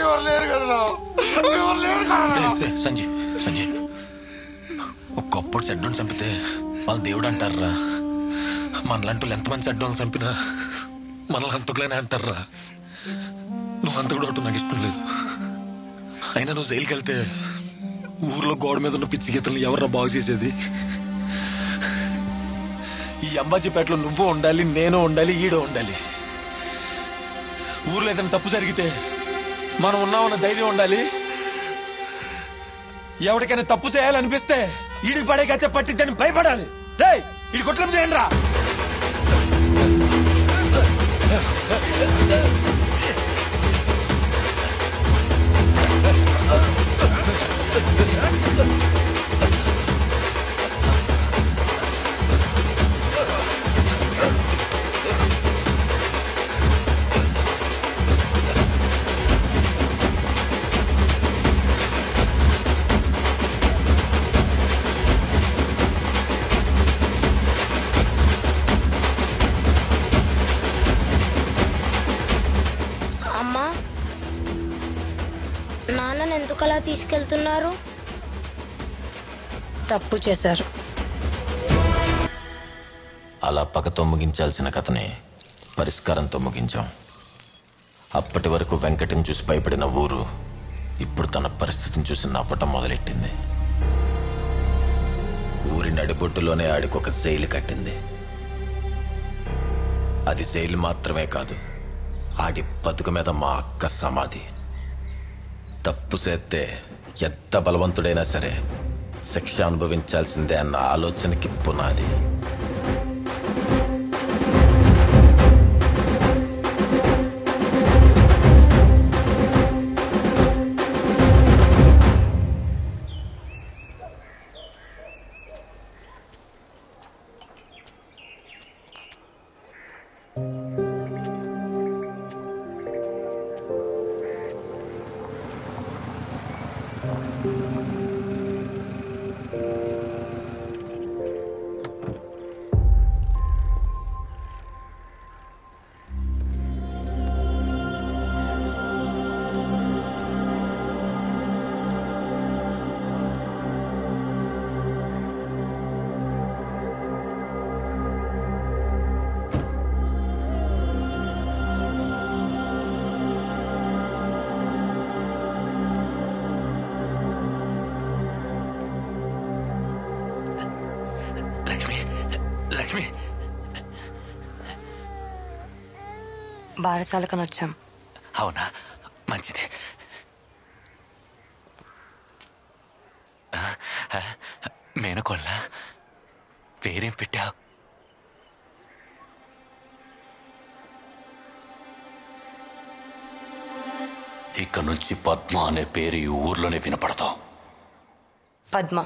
ఎవరు లేరు కదా, ఎవరు లేరు కదా. సంజయ్ ఒక్కప్పుడు చెడ్డోని చంపితే వాళ్ళు దేవుడు అంటారా? మనలాంటి ఎంతమంది చెడ్డోని చంపినా మనల్ని హంతకులేనే అంటారా? నువ్వు హంతకుడు అవటం నాకు ఇష్టం లేదు. అయినా నువ్వు జైలుకి వెళ్తే ఊర్లో గోడ మీద ఉన్న పిచ్చి గీతలను ఎవర్రా బాగు చేసేది? ఈ అంబాజీపేటలో నువ్వు ఉండాలి, నేను ఉండాలి, ఈడో ఉండాలి. ఊర్లో ఏదైనా తప్పు జరిగితే మనం ఉన్నామన్న ధైర్యం ఉండాలి. ఎవరికైనా తప్పు చేయాలనిపిస్తే ఈడికి పడే గచ్చ పట్టిద్దని భయపడాలి. రేయ్, ఈడి కొట్లం చేయండి రా. నాన్నని ఎందుకలా తీసుకెళ్తున్నారు? తప్పు చేశారు. అలా పగతో ముగించాల్సిన కథని పరిష్కారంతో ముగించాం. అప్పటి వరకు వెంకటని చూసి భయపడిన ఊరు ఇప్పుడు తన పరిస్థితిని చూసి నవ్వటం మొదలెట్టింది. ఊరి నడిబొట్టులోనే ఆడికొక జైలు కట్టింది. అది జైలు మాత్రమే కాదు, ఆడి బతుకు మీద మా అక్క సమాధి. తప్పు చేస్తే ఎంత బలవంతుడైనా సరే శిక్ష అనుభవించాల్సిందే అన్న ఆలోచనకి పునాది. లక్ష్మి, బారసాలకని వచ్చాం. అవునా, మంచిది. మేనకోళ్ళ పేరేం పెట్టావు? ఇక నుంచి పద్మ అనే పేరు ఈ ఊర్లోనే వినపడతావు. పద్మ.